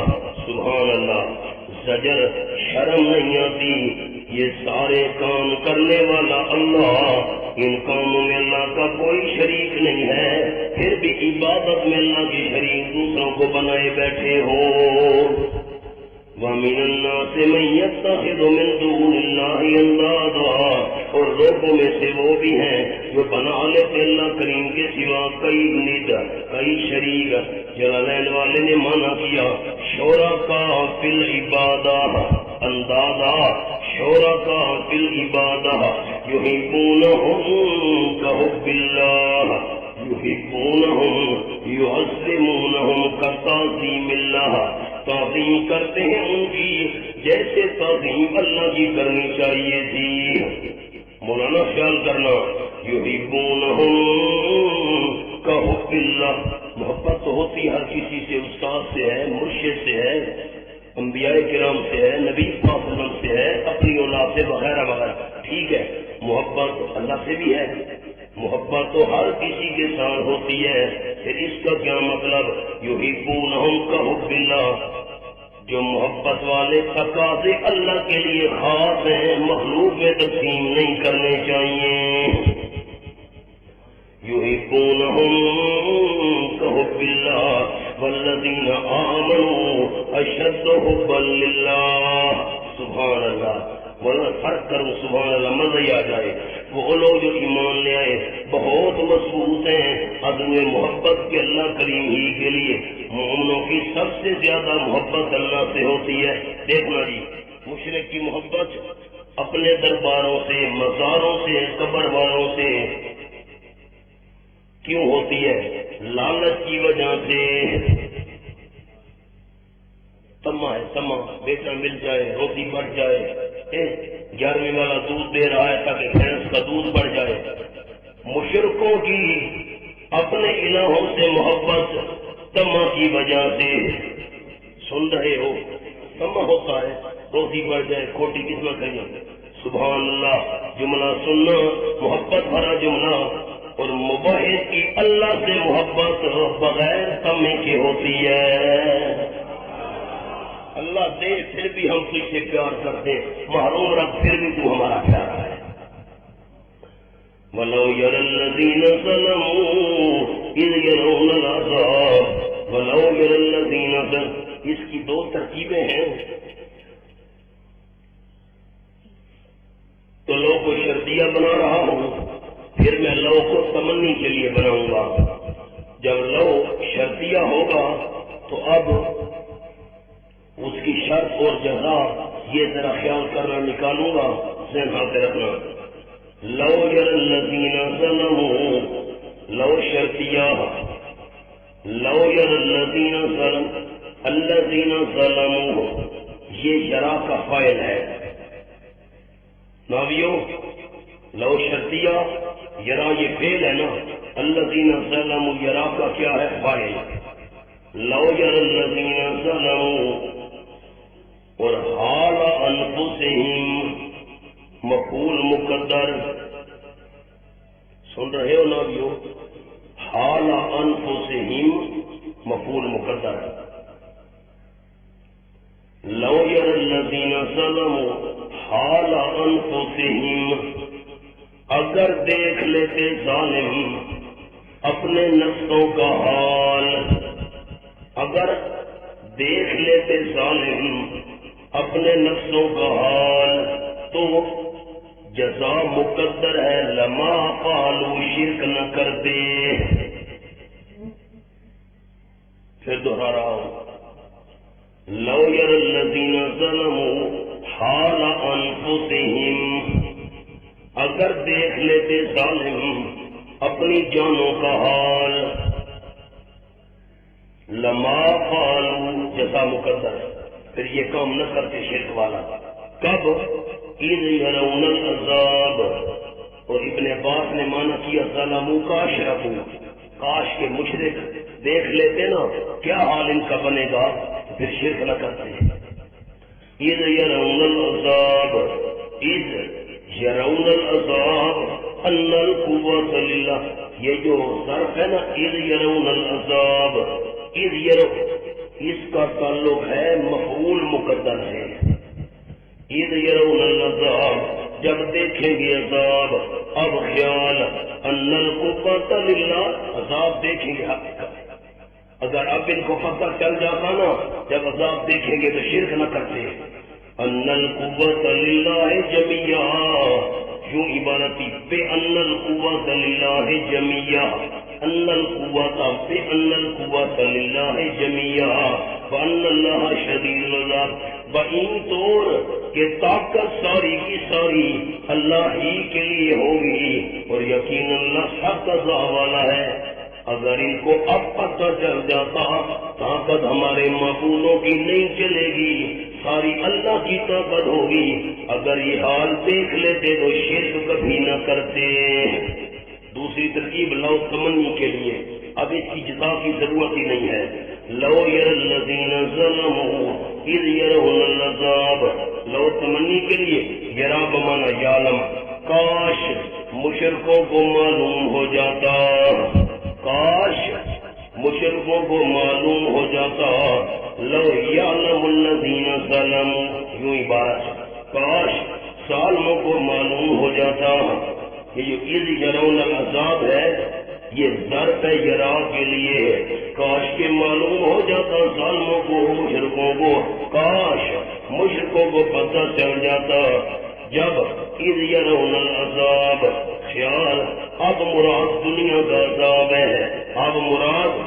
سبحان اللہ، زجر شرم نہیں آتی، یہ سارے کام کرنے والا اللہ، ان کاموں میں اللہ کا کوئی شریک نہیں ہے، پھر بھی عبادت میں اللہ کی شریک دوسروں کو بنائے بیٹھے ہو۔ وَمِنَ النَّاسِ مَن يَتَّخِذُ مِن دُونِ اللَّهِ أَندَادًا، اور لوگوں میں سے وہ بھی ہیں جو بنا لیتے اللہ کریم کے سوا کئی ند، کئی شریک۔ جلالین والے نے مانا کیا شرکاء فی العبادہ، اندادا شرکاء فی العبادہ یحبونہم کحب اللہ، یحبونہم یعظمونہم کتعظیم اللہ، تعظیم کرتے ہیں ان کی جیسے تعظیم اللہ کی کرنی چاہیے تھی۔ مولانا خیال کرنا، یحبونہم کحب اللہ، محبت تو ہوتی ہر کسی سے، استاد سے ہے، مرشد سے ہے، انبیاء کرام سے ہے، نبی پاک صلی اللہ علیہ وسلم سے ہے، اپنی اولاد سے وغیرہ وغیرہ، ٹھیک ہے۔ محبت اللہ سے بھی ہے، محبت تو ہر کسی کے ساتھ ہوتی ہے، پھر اس کا کیا مطلب؟ یحبونہم کحب اللہ، جو محبت والے تقاضے اللہ کے لیے خاص ہیں، مخلوق میں تقسیم نہیں کرنے چاہیے۔ یحبونہم کحب اللہ والذین آمنوا اشد حبا للہ۔ سبحان اللہ، ورنہ فرق کروں سبحان اللہ، مزہ ہی آ جائے۔ وہ لوگ جو ایمان لے آئے بہت مضبوط ہیں عدم محبت کے اللہ کریم ہی کے لیے۔ مومنوں کی سب سے زیادہ محبت اللہ سے ہوتی ہے۔ دیکھنا جی، مشرک کی محبت اپنے درباروں سے، مزاروں سے، قبر والوں سے کیوں ہوتی ہے؟ لالچ کی وجہ سے، تما ہے، تما، بیٹا مل جائے، روٹی بڑھ جائے، 11ویں والا دودھ دے رہا ہے تاکہ بھینس کا دودھ بڑھ جائے۔ مشرکوں کی اپنے الہوں سے محبت تما کی وجہ سے، سن رہے ہو، تما ہوتا ہے روٹی بڑھ جائے، کھوٹی کس میں کہیں۔ سبحان اللہ، جملہ سننا محبت بھرا جملہ، اور مباحث کی اللہ سے محبت بغیر تمے کے ہوتی ہے۔ اللہ دے پھر بھی ہم تجھ سے پیار کرتے، محروم رکھ پھر بھی تو ہمارا پیارا ہے۔ وَلَوْ يَرَى الَّذِينَ ظَلَمُوا إِذْ يَرَوْنَ الْعَذَابَ، وَلَوْ يَرَى الَّذِينَ ظَلَمُوا، اس کی 2 ترکیبیں ہیں۔ تو لو کو شرطیہ بنا رہا ہوں، پھر میں لو کو تمنی کے لیے بناؤں گا۔ جب لو شرطیہ ہوگا تو اب اس کی شرط اور جزا یہ ذرا خیال کرنا، نکالوں گا، ذہن ہاتھ رکھنا۔ لو یر الذین ظلموا، لو شرطیہ، لو یر الذین ظلموا، الذین ظلموا یہ یرا کا فاعل ہے۔ ناویو لو شرطیہ، یرا یہ فعل ہے نا، الذین ظلموا یرا کا کیا ہے؟ فاعل۔ لو یر الذین ظلموا، اور حال انفسہم مفعول مقدر، سن رہے ہو ناویو؟ حال انفسہم مفعول مقدر ہے. لو یری الذین ظلموا حال انفسہم، اگر دیکھ لیتے ظالم اپنے نفسوں کا حال، اگر دیکھ لیتے ظالم اپنے نفسوں کا حال تو جزا مقدر ہے لما قالوا، شرک نہ کرتے. پھر دوہرا رہا ہوں، لو یری الذین ظلموا حال انفسہم، اگر دیکھ لیتے ظالم اپنی جانوں کا حال، لما قالوا جزا مقدر، پھر یہ کام نہ کرتے شرک والا. کب؟ اذ یرون العذاب. اور ابن عباس نے مانا کیا ظلموا کا اشرکوا، کاش کے مشرک دیکھ لیتے نا کیا حال ان کا بنے گا، پھر شرک نہ کرتے. اذ یرون العذاب، اذ یرون العذاب ان القوۃ للہ. یہ جو ظرف ہے نا اذ یرون العذاب، اذ یرون اس کا تعلق ہے مفعول مقدر ہے. اذ یرون العذاب، جب دیکھیں گے عذاب. اب خیال ان القوۃ للہ، عذاب دیکھیں گے حق کا. اگر اب ان کو پتہ چل جاتا نا جب عذاب دیکھیں گے تو شرک نہ کرتے. ان القوۃ للہ جمیعا، یوں عبارتی بے ان القوۃ للہ جمیعا، ان القوۃ بے ان القوۃ للہ جمیعا وان اللہ شدید العذاب. بہین طور کہ طاقت ساری کی ساری اللہ ہی کے لیے ہوگی اور یقین اللہ سخت عذاب والا ہے. اگر ان کو اب پتہ چل جاتا طاقت ہمارے معبودوں کی نہیں چلے گی، ساری اللہ کی طاقت ہوگی. اگر یہ حال دیکھ لیتے تو شرک کبھی نہ کرتے. دوسری ترکیب لو تمنی کے لیے، اب اس کی جزا کی ضرورت ہی نہیں ہے. لو یری الذین ظلموا اذ یرون العذاب، لو تمنی کے لیے یرا بمانا یعلم، کاش مشرکوں کو معلوم ہو جاتا، کاش مشرکوں کو معلوم ہو جاتا. لو یعلم الذین ظلموا، یوں عبارت کاش ظالموں کو معلوم ہو جاتا. یہ جو اذ یرون العذاب ہے یہ ضرب ہے یرا کے لیے. کاش کے معلوم ہو جاتا ظالموں کو مشرکوں کو، کاش مشرکوں کو پتہ چل جاتا جب اذ یرون العذاب. خیال اب مراد دنیا کا عذاب ہے، اب مراد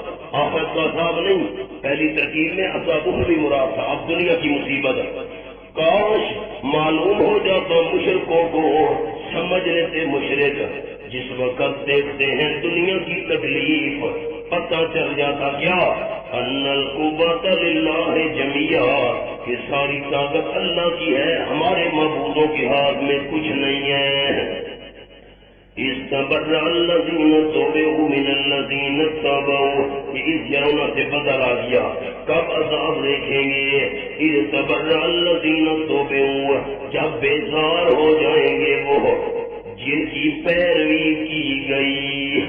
آخرت کا عذاب نہیں. پہلی ترکیب میں عذاب بھی مراد تھا، اب دنیا کی مصیبت. کاش معلوم ہو جاتا مشرکوں کو، سمجھ لیتے مشرک جس وقت دیکھتے ہیں دنیا کی تکلیف پتہ چل جاتا کیا ان القوۃ للہ جمیعا، کہ ساری طاقت اللہ کی ہے، ہمارے معبودوں کے ہاتھ میں کچھ نہیں ہے. استبرأ الذین اتبعوا من الذین اتبعوا، اس یرون سے بدل آ گیا. کب عذاب دیکھیں گے؟ استبرأ الذین اتبعوا، جب بیزار ہو جائیں گے وہ جن کی پیروی کی گئی.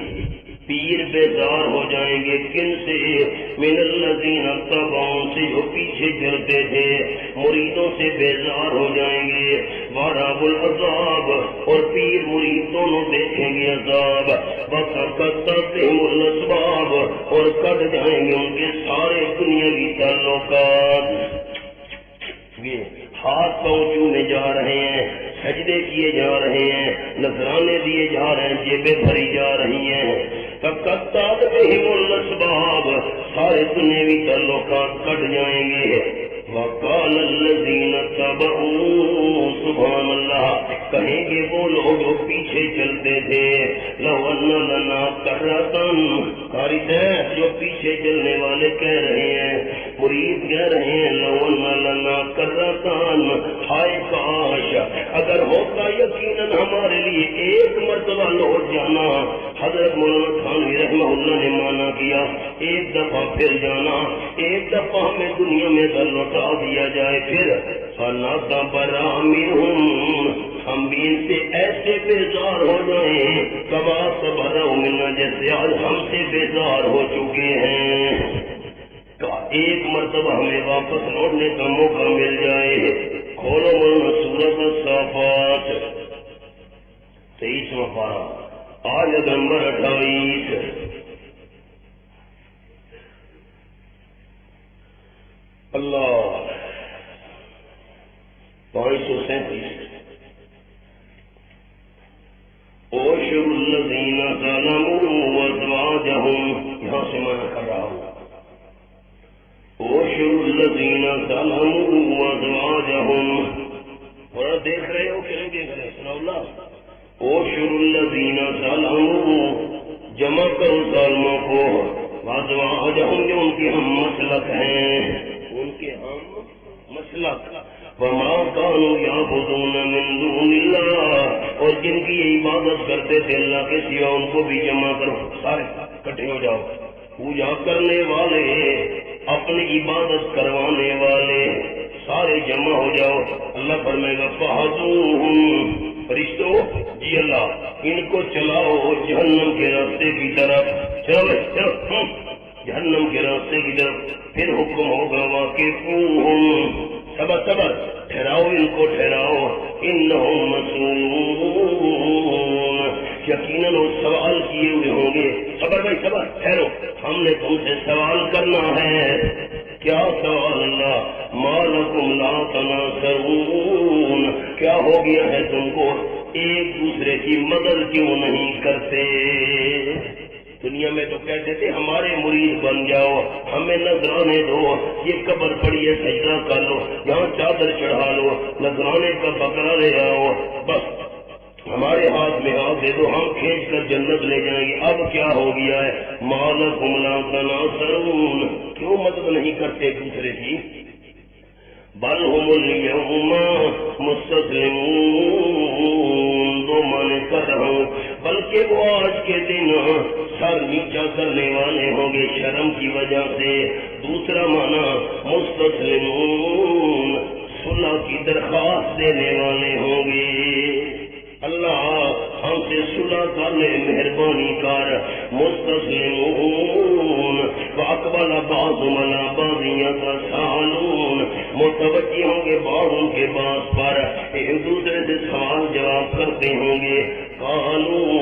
پیر بیزار ہو جائیں گے کن سے؟ من الذین اتبعوا، سے جو پیچھے چلتے تھے، مریدوں سے بیزار ہو جائیں گے. وَرَأَوُا الْعَذَابَ، اور پیر مرید دونوں دیکھیں گے عذاب. وَتَقَطَّعَتْ بِهِمُ الْأَسْبَابُ، اور کٹ جائیں گے ان کے سارے دنیاوی تعلقات. یہ ہاتھ پاؤں چومے جا رہے ہیں، سجدے کیے جا رہے ہیں، نذرانے دیے جا رہے ہیں، جیبیں بھری جا رہی ہیں. فَقَطَّعَتْ بِهِمُ الْأَسْبَابُ، سارے دنیاوی تعلقات کٹ جائیں گے. وَقَالَ الَّذِينَ اتَّبَعُوا، سبحان اللہ، کہیں گے وہ لوگ جو پیچھے چلتے تھے، لَوْ أَنَّ لَنَا كَرَّةً، قاری صاحب جو پیچھے چلنے والے کہہ رہے ہیں، مرید کہہ رہے ہیں، لَوْ أَنَّ لَنَا كَرَّةً، ہائے کاش اگر ہوتا یقیناً ہمارے لیے ایک مرتبہ لوٹ جانا. حضرت مولانا تھانوی رحمہ اللہ نے مانا کیا ایک دفعہ پھر جانا، ایک دفعہ ہمیں دنیا میں در لوٹا دیا جائے. پھر فَنَتَبَرَّأَ مِنْهُمْ، ہم بھی ان سے ایسے بیزار ہو جائیں کما صبروا منا، جیسے آج ہم سے بیزار ہو چکے ہیں۔ تو ایک مرتبہ ہمیں واپس لوٹنے کا موقع مل جائے۔ کھولو مولانا سورۃ الصافات 23واں پارہ، آیت نمبر 28۔ اللہ 537۔ اوشر الذین ظلموا وازواجہم، یہاں سے میں کر رہا ہوں، اوشر الذین ظلموا وازواجہم، اور دیکھ رہے ہو کہ نہیں دیکھ رہے؟ سنا اللہ، اوشر الذین ظلموا، جمع کرو ظالموں کو، وازواجہم، جو ان کی ہم مسلک ہیں، ان کے ہم مسلک، وما كانوا يعبدون من دون اللہ، اور جن کی یہ عبادت کرتے تھے اللہ کے سوا، ان کو بھی جمع کرو، سارے اکٹھے ہو جاؤ، پوجا کرنے والے، اپنی عبادت کروانے والے، سارے جمع ہو جاؤ۔ اللہ فرمائے گا فَهَدُوهُمْ، فرشتوں جی اللہ ان کو چلاؤ جہنم کے راستے کی طرف، چلو چلو جہنم کے راستے کی طرف۔ پھر حکم ہوگا واقفوہم، صبر صبر، ٹھہراؤ ان کو ٹھہراؤ، انہم مسئولون، یقیناً وہ سوال کیے ہوئے ہوں گے۔ صبر بھائی صبر، ٹھہرو، ہم نے تم سے سوال کرنا ہے۔ کیا سوال؟ اللہ ما لکم لا تناصرون، کیا ہو گیا ہے تم کو ایک دوسرے کی مدد کیوں نہیں کرتے؟ دنیا میں تو کہتے تھے ہمارے مرید بن جاؤ، ہمیں نذرانے دو، یہ قبر پڑی ہے سجدہ کر لو، یہاں چادر چڑھا لو، نذرانے کا بکرا لے آؤ، بس ہمارے ہاتھ میں ہاتھ دے دو، ہم کھینچ کر جنت لے جائیں گے۔ اب کیا ہو گیا ہے؟ ما لکم لا تناصرون، کیوں مدد نہیں کرتے ایک دوسرے کی؟ بل هم اليوم مستسلمون، دو معنی کر رہا ہوں، بلکہ وہ آج کے دن سر نیچا کرنے والے ہوں گے شرم کی وجہ سے۔ دوسرا معنی مستسلمون، صلح کی درخواست دینے والے ہوں گے، اللہ ہم سے صلح کر لے، مہربانی کر۔ مستسلمون واقبل بعضهم علی بعض یتساءلون، متوجہ ہوں گے بعض کے بعض پر، ایک دوسرے سے سوال جواب کرتے ہوں گے۔ قالوا،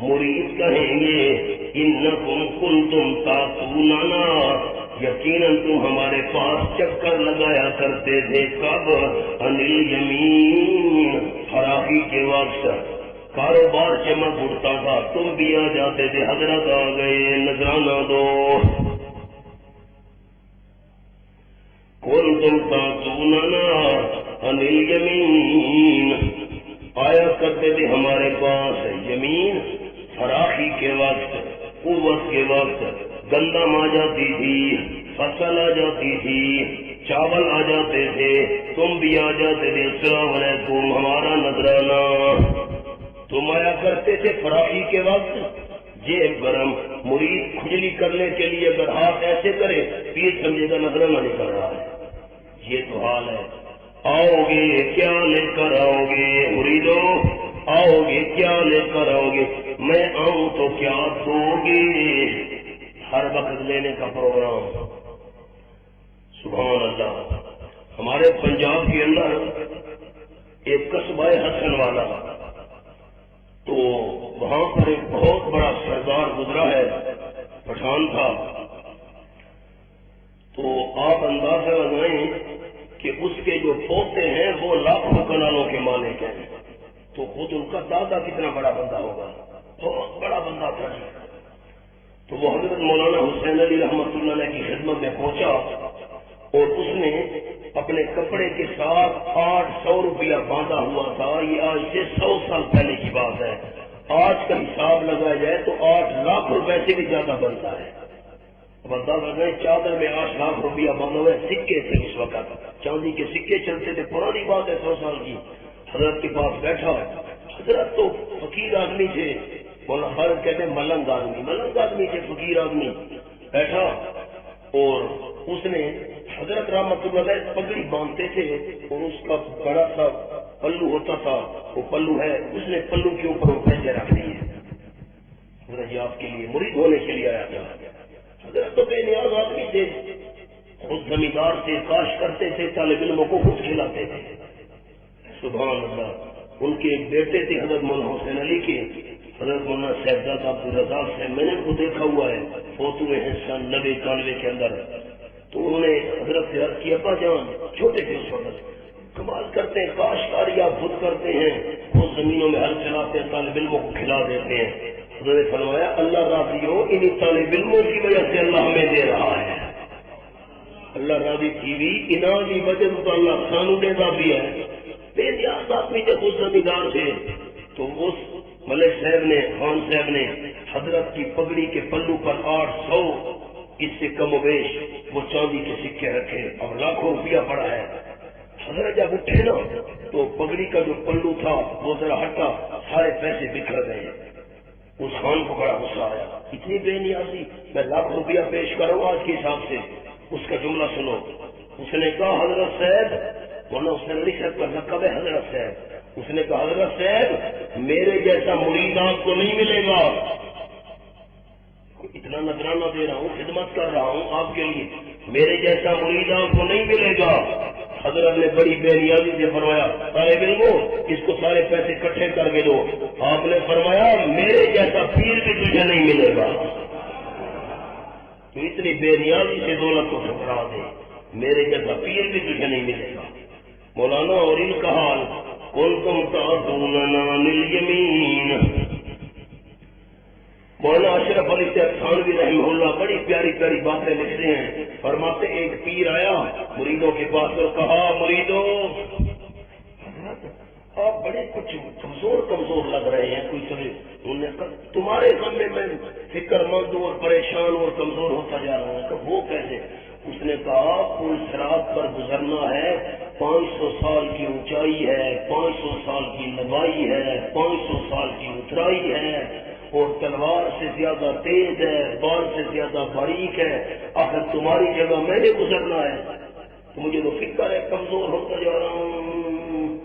مرید کہیں گے، انکم کنتم تاتوننا، یقیناً تم ہمارے پاس چکر لگایا کرتے تھے، کب؟ عن الیمین، فراخی کے وقت، کاروبار چمک اٹھتا تھا، تم بھی آ جاتے تھے، حضرت آ گئے نذرانہ دو۔ کنتم تاتوننا عن الیمین، آیا کرتے تھے ہمارے پاس یمین، فراخی کے وقت، قوت کے وقت، گندم آ جاتی تھی، فصل آ جاتی تھی، چاول آ جاتے تھے، تم بھی آ جاتے تھے، السلام علیکم، ہمارا نذرانہ۔ تم آیا کرتے تھے فراخی کے وقت، جیب گرم، مرید کھجلی کرنے کے لیے اگر ہاتھ ایسے کرے پیر سمجھے گا نذرانہ نکل رہا ہے، یہ تو حال ہے۔ آؤ گے کیا لے کر آؤ گے مریدو، آؤ گے کیا لے کر آؤ گے، میں آؤں تو کیا دو گے، ہر وقت لینے کا پروگرام۔ سبحان اللہ۔ ہمارے پنجاب کے اندر ایک قصبہ ہے حسن والا، تو وہاں پر ایک بہت بڑا سردار گزرا ہے، پٹھان تھا، تو آپ اندازہ لگائیں کہ اس کے جو پوتے ہیں وہ لاکھوں کنالوں کے مالک ہیں، تو خود ان کا دادا کتنا بڑا بندہ ہوگا، بہت بڑا بندہ تھا۔ تو وہ حضرت مولانا حسین علی رحمۃ اللہ علیہ کی خدمت میں پہنچا اور اس نے اپنے کپڑے کے ساتھ 800 روپیہ باندھا ہوا تھا، یہ آج سے 100 سال پہلے کی بات ہے، آج کا حساب لگایا جائے تو 8 لاکھ روپے سے بھی زیادہ بنتا ہے۔ چادر میں 8 لاکھ روپیہ باندھا ہوئے، سکے تھے اس وقت، چاندی کے سکے چلتے تھے، پرانی بات ہے 100 سال کی۔ حضرت کے پاس بیٹھا، حضرت تو فقیر آدمی تھے، حضرت کہتے ہیں ملنگ آدمی تھے، فقیر آدمی بیٹھا، اور اس نے حضرت رحمت اللہ علیہ پگڑی باندھتے تھے اور اس کا بڑا سا پلو ہوتا تھا، وہ پلو ہے، اس نے پلو کے اوپر وہ پیسے رکھ دیے. حضرت یہ آپ کے لیے مرید ہونے کے لیے آیا تھا. حضرت تو بے نیاز آدمی تھے، خود زمیندار سے کاش کرتے تھے، طالب علموں کو خود کھلاتے تھے. سبحان اللہ. ان کے ایک بیٹے تھے حضرت مولانا حسین علی کے، حضرت مولانا صاحبزادہ عبدالرزاق صاحب، میں نے ان کو دیکھا ہوا ہے، فوت ہوئے ہیں سن 90-91 کے اندر. تو انہوں نے حضرت سے عرض کیا ابا جان، چھوٹے تھے اس وقت، کمال کرتے ہیں، کاشتکاری آپ خود کرتے ہیں، خود زمینوں میں ہل چلاتے ہیں، طالب علموں کو کھلا دیتے ہیں. حضرت نے فرمایا اللہ راضی ہو، انہیں طالب علموں کی وجہ سے اللہ ہمیں دے رہا ہے. اللہ راضی کی بھی انعام کی وجہ تو اللہ سانو دیتا بھی ہے. بے نیاز آدمی جب خود زمیندار تھے تو اس ملک صاحب نے، خان صاحب نے حضرت کی پگڑی کے پلو پر 800 اس سے کم و بیش وہ چاندی کے سکے رکھے اور لاکھوں روپیہ پڑا ہے. حضرت جب اٹھے نا تو پگڑی کا جو پلو تھا وہ ذرا ہٹا، سارے پیسے بکھر گئے. اس خان کو بڑا غصہ آیا، اتنی بے نیازی، میں لاکھ روپیہ پیش کروں آج کے حساب سے. اس کا جملہ سنو. اس نے کہا حضرت صاحب، مولانا حسین علی صاحب کا لقب ہے حضرت صاحب، اس نے کہا حضرت صاحب میرے جیسا مرید آپ کو نہیں ملے گا. اتنا نذرانہ دے رہا ہوں، خدمت کر رہا ہوں آپ کے لیے، میرے جیسا مرید آپ کو نہیں ملے گا. حضرت نے بڑی بے نیازی سے فرمایا طالب علموں اس کو سارے پیسے اکٹھے کر کے دو. آپ نے فرمایا میرے جیسا پیر بھی تجھے نہیں ملے گا. تو اتنی بے نیازی سے دولت کو ٹھکرا دے، میرے جیسا پیر بھی تجھے نہیں ملے گا. مولانا اور ان کا حال کنتم تعدوننا للیمین. مولانا اشرف علی تھانوی رحمہ اللہ بڑی پیاری پیاری باتیں لکھتے ہیں. فرماتے ایک پیر آیا مریدوں کے پاس اور کہا مریدوں آپ بڑے کچھ کمزور لگ رہے ہیں، کوئی انہوں نے کہا تمہارے سامنے میں فکر مند اور پریشان اور کمزور ہوتا جا رہا ہوں. کہ وہ کیسے؟ اس نے کہا پل صراط پر گزرنا ہے، 500 سال کی اونچائی ہے، 500 سال کی لمبائی ہے، 500 سال کی اترائی ہے، اور تلوار سے زیادہ تیز ہے، بال سے زیادہ باریک ہے. آخر تمہاری جگہ میں نے گزرنا ہے تو مجھے تو فکر ہے، کمزور ہوتا جا رہا ہوں.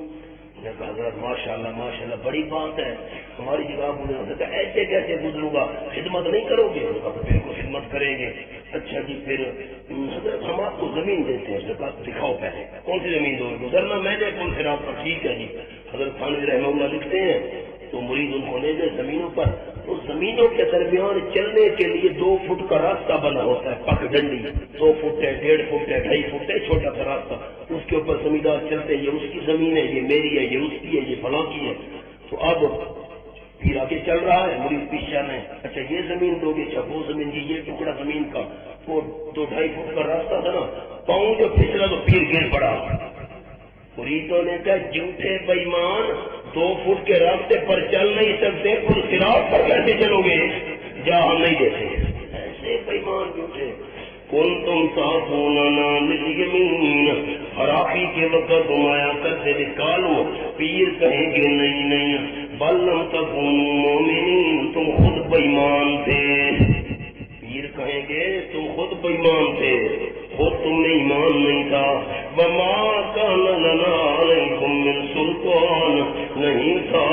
میں کہا حضرت ماشاءاللہ بڑی بات ہے، تمہاری جگہ گزرنا. ایسے کیسے گزروں گا، خدمت نہیں کرو گے؟ بالکل خدمت کریں گے. اچھا جی پھر حضرت ہم آپ کو زمین دیتے ہیں. اس نے کہا دکھاؤ پہلے کون سی زمین دو گے؟ گزرنا میں نے پل صراط پر. ٹھیک ہے جی. حضرت تھانوی رحمہ اللہ لکھتے ہیں تو مرید ان کو لے گئے زمینوں پر. تو زمینوں کے درمیان چلنے کے لیے 2 فٹ کا راستہ بنا ہوتا ہے، پک ڈنڈی 2 فٹ ہے، 1.5 فٹ ہے، 2.5 فٹ ہے، چھوٹا سا راستہ. اس کے اوپر زمیندار چلتے ہیں، یہ اس کی زمین ہے، یہ میری ہے، یہ اس کی ہے، یہ فلاں کی ہے. تو اب پھر آگے چل رہا ہے، مرید پیچھے میں اچھا یہ زمین دو گے، اچھا وہ زمین کی، یہ ٹکڑا زمین کا، وہ 2-2.5 فٹ کا راستہ تھا نا، پاؤں جو پھسلا تو پیر گر پڑا. مریدوں نے کہا جھوٹے بےمان، 2 فٹ کے راستے پر چل نہیں سکتے، پل صراط پر کیسے چلو گے؟ جا ہم نہیں دیتے. ایسے بےمان جھوٹے. کنتم تعدوننا للیمین. فراخی کے وقت تم آیا کرتے نکالو، پیر کہیں گے نہیں بل لم تکونوا مومنین، تم خود بےمان تھے. پیر کہیں گے تم خود بےمان تھے، خود تم میں ایمان نہیں تھا. وما کان لنا علیکم من سلطان، نہیں تھا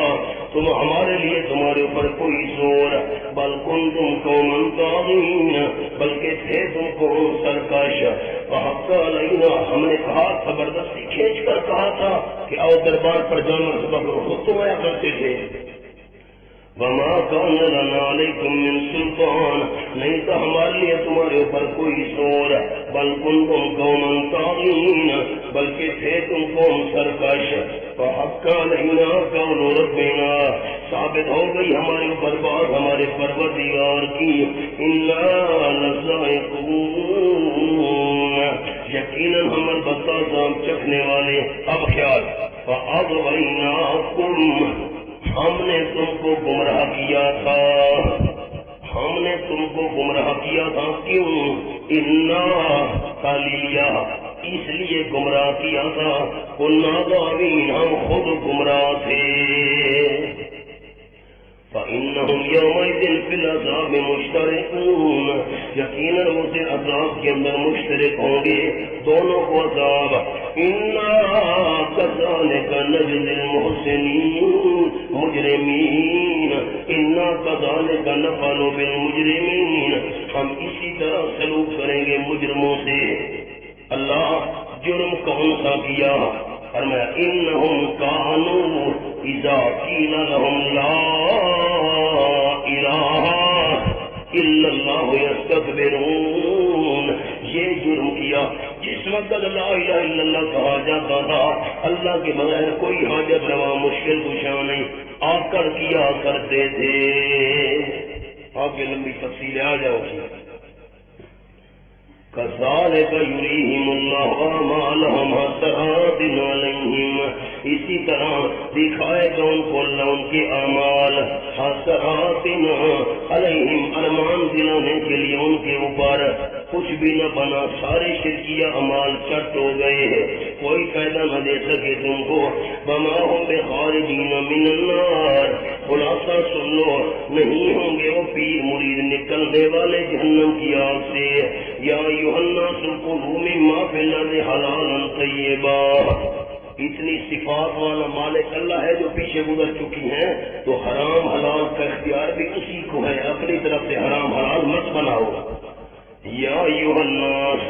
تم ہمارے لیے تمہارے اوپر کوئی زور. بل کنتم قوما طاغین، بلکہ تھے تم قوم سرکش. وحق علینا، ہم نے کہا زبردستی کھینچ کر کہا تھا کہ آؤ دربار پر جانا سبق کرو، خود تم آیا کرتے تھے. وما کان لنا علیکم من سلطان، نہیں تھا ہمارے لیے تمہارے اوپر کوئی زور. بل کنتم قوما طاغین، بلکہ تھے تم قوم سرکش. فحق علینا قول ربنا، ثابت ہو گئی ہمارے اوپر بات ہمارے پروردگار کی. انا لذائقون، یقیناً ہم البتہ ذام چکھنے والے. اب خیال فاغویناکم، ہم نے تم کو گمراہ کیا تھا، ہم نے تم کو گمراہ کیا تھا. کیوں؟ انا تالیہ، اس لیے گمراہ کیا تھا. کنا غاوین، ہم خود گمراہ تھے. انہم یومئذ فی العذاب مشترکون، یقیناً اسے عذاب کے اندر مشترک ہوں گے دونوں کو عذاب. انا کذالک نجزی المحسنین مجرمین، انا کذالک نفعل بالمجرمین، ہم اسی طرح سلوک کریں گے مجرموں سے. اللہ جرم کون سا کیا؟ فرمایا انہم کانوا اذا قیل لهم لا الہ الا اللہ یستکبرون. یہ جرم کیا جس وقت لا الہ الا اللہ کہا جاتا تھا، اللہ کے بغیر کوئی حاجت روا مشکل کشا نہیں آ کر کیا کرتے تھے. آگے لمبی تفصیل آ جاؤ گی. کذالک یریہم اللہ اعمالہم حسرات علیہم، اسی طرح دکھائے گا ان کو اللہ ان کے اعمال حسرات علیہم، ارمان دلانے کے لیے ان کے اوپر کچھ بھی نہ بنا، سارے شرکیہ اعمال چٹ ہو گئے، کوئی فائدہ نہ دے سکے تم کو. وما ہم بخارجین من النار، خلاصہ سن لو نہیں ہوں گے وہ پیر مرید نکلنے والے جہنم کی آگ سے. یا ایھا الناس کلوا مما فی الارض حلالا طیبا، اتنی صفات والا مالک اللہ ہے جو پیچھے گزر چکی ہیں، تو حرام حلال کا اختیار بھی اسی کو ہے، اپنی طرف سے حرام حلال مت بناؤ. یا ایھا الناس،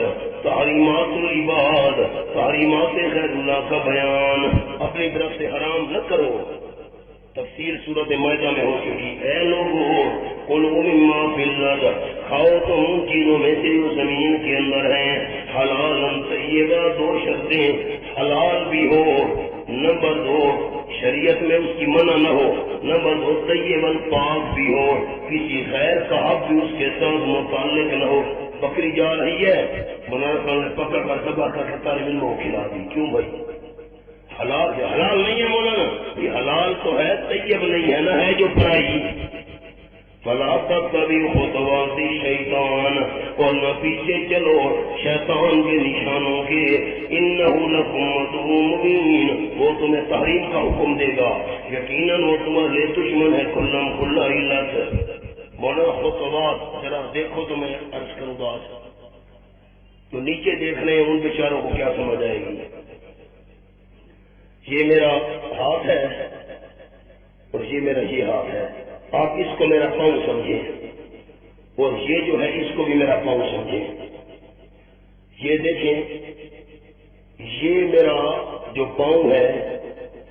تحریمات العباد، تحریمات غیر اللہ کا بیان، اپنی طرف سے حرام نہ کرو. تفسیر سورۃ مائدہ میں ہو چکی. اے لوگو کلوا مما فی الارض، کھاؤ تم ان چیزوں میں سے جو زمین کے اندر ہیں، حلالا طیبا، دو شرطیں، حلال بھی ہو، نمبر 2 شریعت میں اس کی منع نہ ہو، نمبر 2 طیبا پاک بھی ہو، کسی غیر کا حق بھی اس کے ساتھ متعلق نہ ہو. بکری جا رہی ہے، منافع نے پکڑ کر ذبح کر طالب علموں کو کھلا دی. کیوں بھائی؟ حلال حلال نہیں ہے مولانا، یہ حلال تو ہے، طیب نہیں ہے نا، ہے جو پرائی. فلا تتبعوا خطوات الشیطان، اور نہ پیچھے چلو شیطان کے نشانوں کے. انہ لکم عدو مبین، وہ تمہیں تحریم کا حکم دے گا، یقیناً وہ تمہارے لیے دشمن ہے کھلم کھلا علت. مولانا خطوات ذرا دیکھو تو میں عرض کروں گا، تو نیچے دیکھ رہے ہیں ان بیچاروں کو کیا سمجھ آئے گی. یہ میرا ہاتھ ہے اور یہ میرا یہ ہاتھ ہے، آپ اس کو میرا پاؤں سمجھیں، اور یہ جو ہے اس کو بھی میرا پاؤں سمجھیں. یہ دیکھیں، یہ میرا جو پاؤں ہے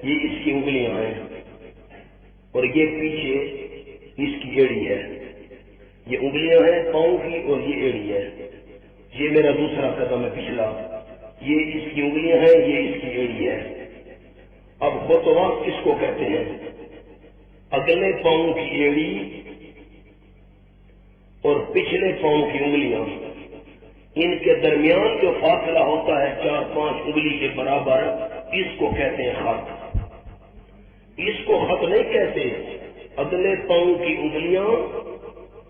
یہ اس کی انگلیاں ہیں، اور یہ پیچھے اس کی ایڑی ہے. یہ انگلیاں ہیں پاؤں کی اور یہ ایڑی ہے. یہ میرا دوسرا قدم ہے پچھلا، یہ اس کی انگلیاں ہیں، یہ اس کی ایڑی ہے. اب خطوات کس کو کہتے ہیں؟ اگلے پاؤں کی ایڑی اور پچھلے پاؤں کی انگلیاں، ان کے درمیان جو فاصلہ ہوتا ہے 4-5 انگلی کے برابر، اس کو کہتے ہیں خط. اس کو خط نہیں کہتے. اگلے پاؤں کی انگلیاں،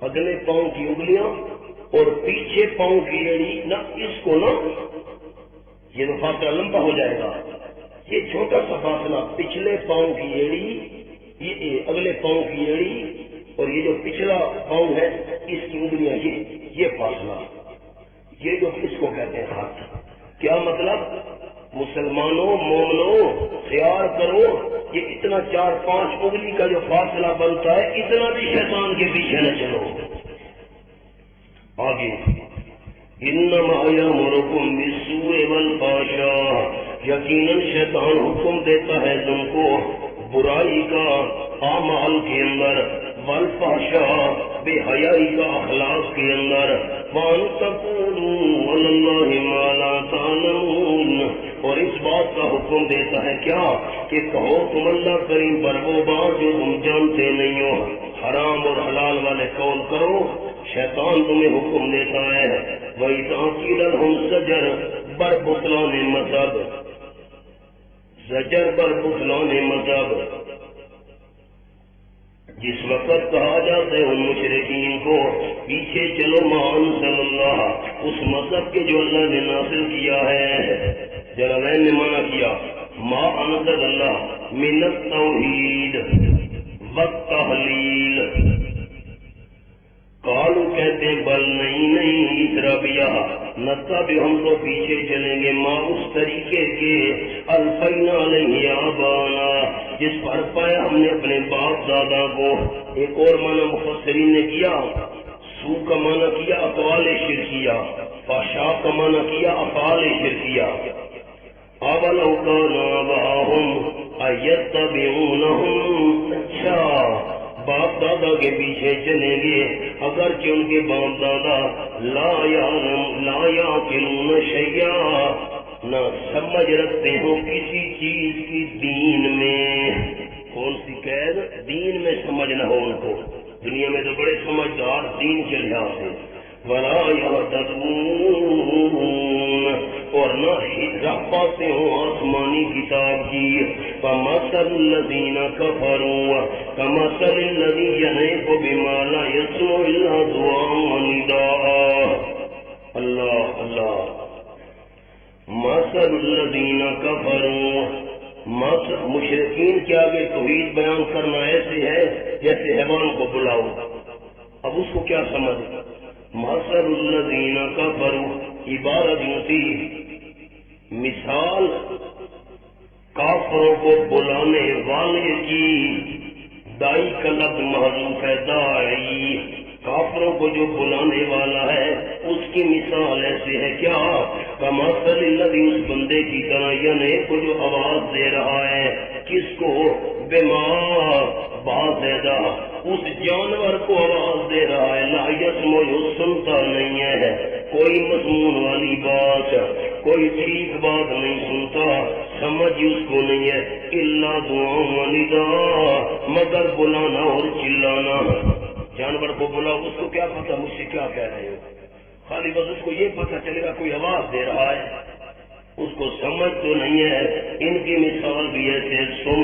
اگلے پاؤں کی انگلیاں اور پیچھے پاؤں کی ایڑی، نہ اس کو نہ، یہ تو فاصلہ لمبا ہو جائے گا. یہ چھوٹا سا فاصلہ، پچھلے پاؤں کی ایڑی، یہ اگلے پاؤں کی ایڑی اور یہ جو پچھلا پاؤں ہے اس کی انگلیاں، یہ فاصلہ، یہ جو اس کو کہتے ہیں خط. کیا مطلب؟ مسلمانوں مومنوں خیال کرو، یہ اتنا 4-5 انگلی کا جو فاصلہ بنتا ہے، اتنا بھی شیطان کے پیچھے نہ چلو. آگے انما یامرکم بالسوء والفحشاء، یقیناً شیطان حکم دیتا ہے تم کو برائی کا اعمال کے اندر، والفحشاء بے حیائی کا اخلاق کے اندر، وان تقولوا علی اللہ ما لا تعلمون، اور اس بات کا حکم دیتا ہے کیا کہ کہو تم اللہ کریم پر وہ بات جو تم جانتے نہیں ہو. حرام اور حلال والے قول کرو، شیطان تمہیں حکم دیتا ہے. وَإِذَا قِيلَ لَهُمْ زَجَرْ بر بطلان مذہب، زجر بر بطلان مذہب، جس وقت کہا جاتا ہے ان مشرکین کو پیچھے چلو ما انزل اللہ، اس مذہب کے جو اللہ نے نازل کیا ہے. جلالین نے منع کیا ما انزل اللہ من التوحید والتحلیل۔ قالو کہتے ہیں بل نہیں اتربیا نتا بھی ہم تو پیچھے چلیں گے ما اس طریقے کے الفینا علیہ آبانا جس پر پایا ہم نے اپنے باپ دادا کو۔ ایک اور معنی مفسرین نے کیا، سو کا معنی کیا افعال شرکیہ، فحشاء کا معنی کیا افعال شرکیہ۔ اولو کان آباؤہم ایتبعونہم، اچھا باپ دادا کے پیچھے چلیں گے اگرچہ ان کے باپ دادا لا یعقلون شیئا، نہ سمجھ رکھتے ہو کسی چیز کی دین میں۔ کون سی قید؟ دین میں سمجھ نہ ہو ان کو، دنیا میں تو بڑے سمجھدار دین کے لحاظ سے۔ ولا یہتدون، اور نہ راہ پاتے ہوں آسمانی کتاب کی۔ فمثل الذین کفروا کمثل الذی ینعق بما لا یسمع الا دعاء ونداء۔ اللہ اللہ، مثل الذین کفروا، مشرکین کے آگے توحید بیان کرنا ایسے ہے جیسے حیوان کو بلاؤ۔ اب اس کو کیا سمجھ؟ مثل الذین کفروا عبارت یوں تھی، مثال کافروں کو بلانے والے کی، دائی کا لفظ محذوف ہے، دائی کافروں کو جو بلانے والا ہے اس کی مثال ایسے ہے کیا؟ کمثل الذی، اس بندے کی طرح، یعنی کو جو آواز دے رہا ہے کس کو؟ بما، بات زیادہ، اس جانور کو آواز دے رہا ہے، لا یسمع، سنتا نہیں ہے کوئی مضمون والی بات، کوئی ٹھیک بات نہیں سنتا، سمجھ اس کو نہیں ہے، الا دعاء ونداء، مگر بلانا اور چلانا۔ جانور کو بلاؤ، اس کو کیا پتا مجھ سے کیا کہہ رہے ہو، خالی بس اس کو یہ پتا چلے گا کوئی آواز دے رہا ہے، اس کو سمجھ تو نہیں ہے۔ ان کی مثال بھی ایسے، سم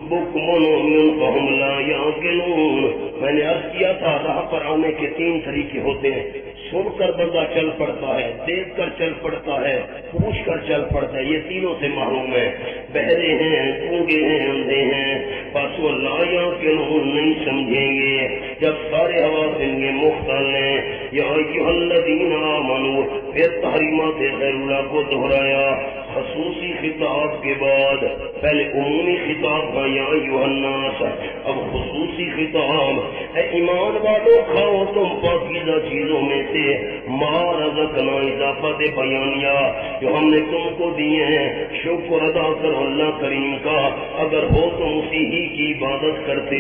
بکم عمی فہم لا یعقلون۔ میں نے عرض کیا تھا راہ پر آنے کے 3 طریقے ہوتے ہیں، سن کر بندہ چل پڑتا ہے، دیکھ کر چل پڑتا ہے، پوچھ کر چل پڑتا ہے، یہ تینوں سے محروم ہے، بہرے ہیں، گونگے ہیں، اندھے ہیں، بس وہ لا یعقلون، نہیں سمجھیں گے جب سارے حواس ان کے مختل ہیں۔ یا ایھا الذین آمنوا، پھر تحریمات غیر اللہ کو دہرایا، خصوصی خطاب کے بعد، پہلے عمومی خطاب تھا یا ایھا الناس، اب خصوصی خطاب، اے ایمان والو کھاؤ تم پاکیزہ چیزوں میں سے ما رزقنا، اضافت بیانیہ جو ہم نے تم کو دیے ہیں، شکر ادا کرو اللہ کریم کا، اگر ہو تم اسی ہی کی عبادت کرتے۔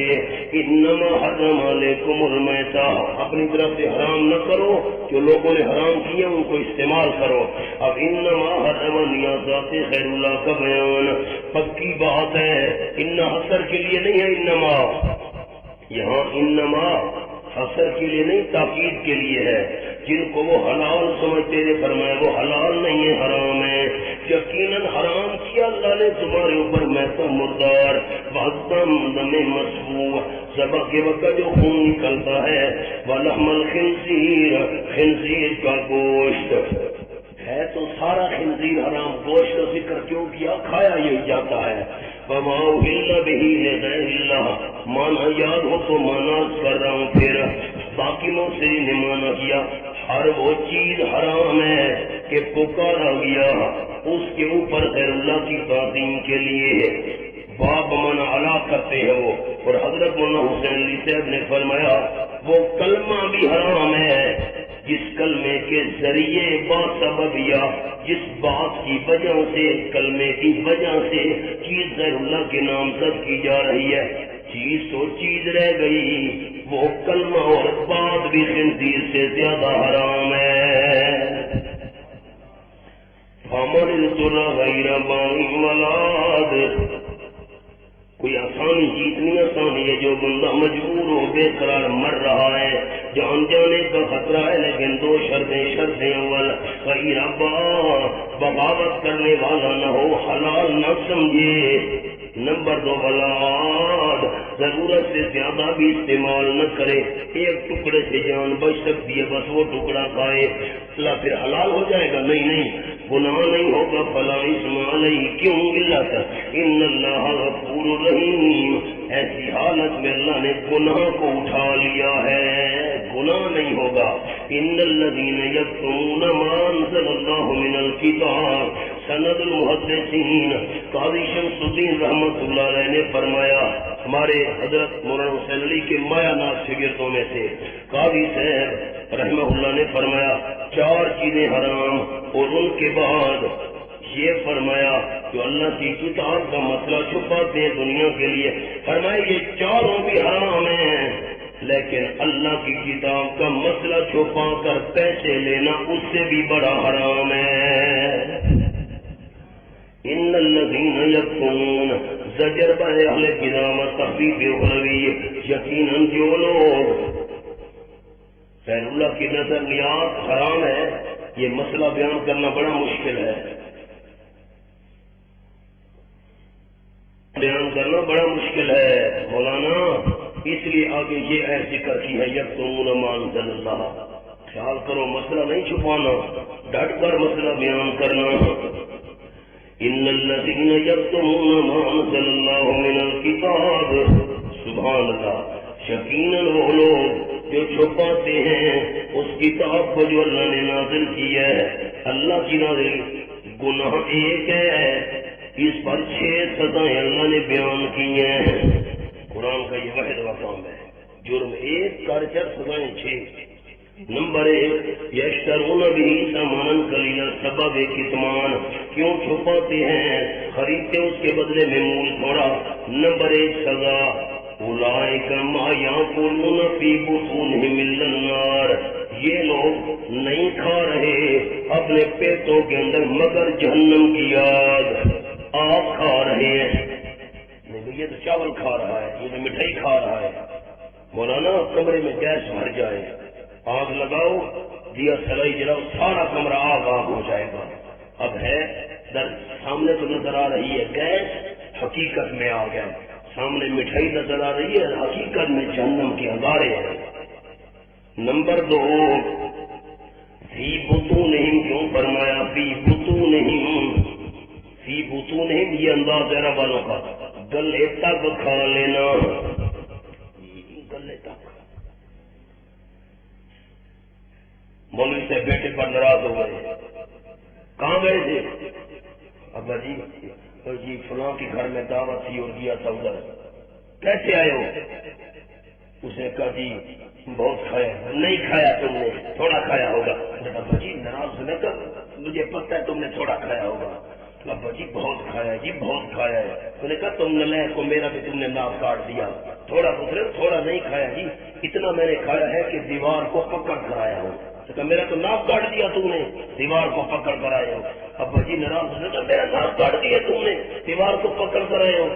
انما حرم علیکم المیتہ، اپنی طرف سے حرام نہ کرو، جو لوگوں نے حرام کیا ان کو استعمال کرو۔ اب انما حرم نیازات غیر اللہ کا بیان، پکی بات ہے، ان حصر کے لیے نہیں ہے، انما یہاں انما حصر کے لیے نہیں، تاکید کے لیے ہے۔ جن کو وہ حلال سمجھتے تھے فرمایا وہ حلال نہیں ہے، حرام ہے، یقیناً حرام کیا اللہ نے تمہارے اوپر میتہ مردار، دم مسفوح، ذبح کے وقت جو خون نکلتا ہے، ولحم الخنزیر، خنزیر کا گوشت ہے تو سارا خنزیر حرام، گوشت کا ذکر کیوں کیا؟ کھایا یہی جاتا ہے۔ وما اہل بہ لغیر اللہ، مانا یاد ہو تو مانا کر رہا ہوں، پھر باقی مفسرین نے مانا کیا ہر وہ چیز حرام ہے کہ پکارا گیا اس کے اوپر غیر اللہ کی تعظیم کے لیے، باب مانا علا کرتے ہیں وہ۔ اور حضرت مولانا حسین علی صاحب نے فرمایا وہ کلمہ بھی حرام ہے جس کلمے کے ذریعے باسبب یا جس بات کی وجہ سے، کلمے کی وجہ سے چیز غیر اللہ کے نام زد کی جا رہی ہے، چیز تو چیز رہ گئی، وہ کلمہ اور بات بھی خنزیر سے زیادہ حرام ہے۔ فمن اضطر غیر باغ ولا عاد، کوئی آسانی چیز اتنی آسانی ہے جو بندہ مجبور ہو بے قرار مر رہا ہے، جان جانے کا خطرہ ہے، لیکن 2 شرطیں اول غیر بغاوت کرنے والا نہ ہو، حلال نہ سمجھے، نمبر 2 بلاد، ضرورت سے زیادہ بھی استعمال نہ کرے، ایک ٹکڑے سے جان بچ سکتی ہے بس وہ ٹکڑا کھائے، اللہ پھر حلال ہو جائے گا؟ نہیں، گناہ نہیں ہوگا، فلا اسم علیہ، کیوں؟ علت ان اللہ غفور رحیم، ایسی حالت میں اللہ نے گناہ کو اٹھا لیا ہے، گناہ نہیں ہوگا۔ ان الذین یکتمون ما انزل اللہ من الکتاب، سند المحدثین قاضی شمس الدین رحمۃ اللہ علیہ نے فرمایا، ہمارے حضرت مولانا حسین علی کے مایا ناز شاگردوں میں سے قاضی صاحب رحمہ اللہ نے فرمایا 4 چیزیں حرام، اور ان کے بعد یہ فرمایا جو اللہ کی کتاب کا مسئلہ چھپاتے ہیں دنیا کے لیے، فرمایا یہ 4 بھی حرام ہیں، لیکن اللہ کی کتاب کا مسئلہ چھپا کر پیسے لینا اس سے بھی بڑا حرام ہے۔ ان الذین یکتمون زجر بر اہل کتاب تخفیف اخروی، یقیناً جو لوگ غیر اللہ کی نظر نیاز حرام ہے، یہ مسئلہ بیان کرنا بڑا مشکل ہے، بیان کرنا بڑا مشکل ہے مولانا، اس لیے آگے یہ ایسا ذکر کی ہے یکتمون ما انزل اللہ۔ خیال کرو مسئلہ نہیں چھپانا، ڈٹ کر مسئلہ بیان کرنا۔ ان الذین یکتمون ما انزل اللہ من الکتاب، سبحان اللہ، یقیناً وہ لوگ جو چھپاتے ہیں اس کتاب کو جو اللہ نے نازل کی ہے، اللہ کی نازل گناہ ایک ہے، اس پر 6 سزائیں اللہ نے بیان کی ہیں، قرآن کا یہ واحد مقام ہے، جرم 1 کر 4 سزائیں 6۔ نمبر 1 یشترون به ثمنا قلیلا، سبب کتمان، کیوں چھپاتے ہیں، خریدتے اس کے بدلے میں مول تھوڑا۔ نمبر 1 سزا اولئک ما یاکلون فی بطونہم الا النار، یہ لوگ نہیں کھا رہے اپنے پیٹوں کے اندر مگر جہنم کی آگ کھا رہے ہیں۔ نہیں یہ تو چاول کھا رہا ہے، یہ تو مٹھائی کھا رہا ہے۔ مولانا کمرے میں گیس بھر جائے، آگ لگاؤ، دیا سلائی جلاؤ، سارا کمرہ آگ ہو جائے گا۔ اب ہے در سامنے تو نظر آ رہی ہے گیس، حقیقت میں آگ ہے، سامنے مٹھائی نظر آ رہی ہے، حقیقت میں جہنم کے انگارے ہیں۔ نمبر 2 فی بطونہم، کیوں فرمایا فی بطونہم، فی بطونہم یہ انداز ہے عرب والوں کا، گلے تک کھا لینا، گلے تک۔ مولوی سے بیٹے پر ناراض ہو گئے، کہاں گئے تھے؟ ابا جی فلاں کے گھر میں دعوت تھی اور گیا تھا ادھر۔ کیسے آئے ہو؟ اس نے کہا جی بہت کھایا۔ نہیں کھایا تم نے، تھوڑا کھایا ہوگا۔ ابا جی ناراض نہ کر، مجھے پتہ ہے تم نے تھوڑا کھایا ہوگا۔ ابا جی بہت کھایا، جی بہت کھایا ہے۔ تو نے کہا تم نے کو میرا بھی تم نے ناف کاٹ دیا، تھوڑا پوچھ، تھوڑا نہیں کھایا جی، اتنا میں نے کھایا ہے کہ دیوار کو پکڑ کر آیا ہوں۔ تو کہا میرا تو ناف کاٹ دیا تم نے، دیوار کو پکڑ کر آئے ہو۔ ابا جی ناراض ہونے کا، میرا ناف کاٹ دیا تم نے، دیوار کو پکڑ کر آئے ہو۔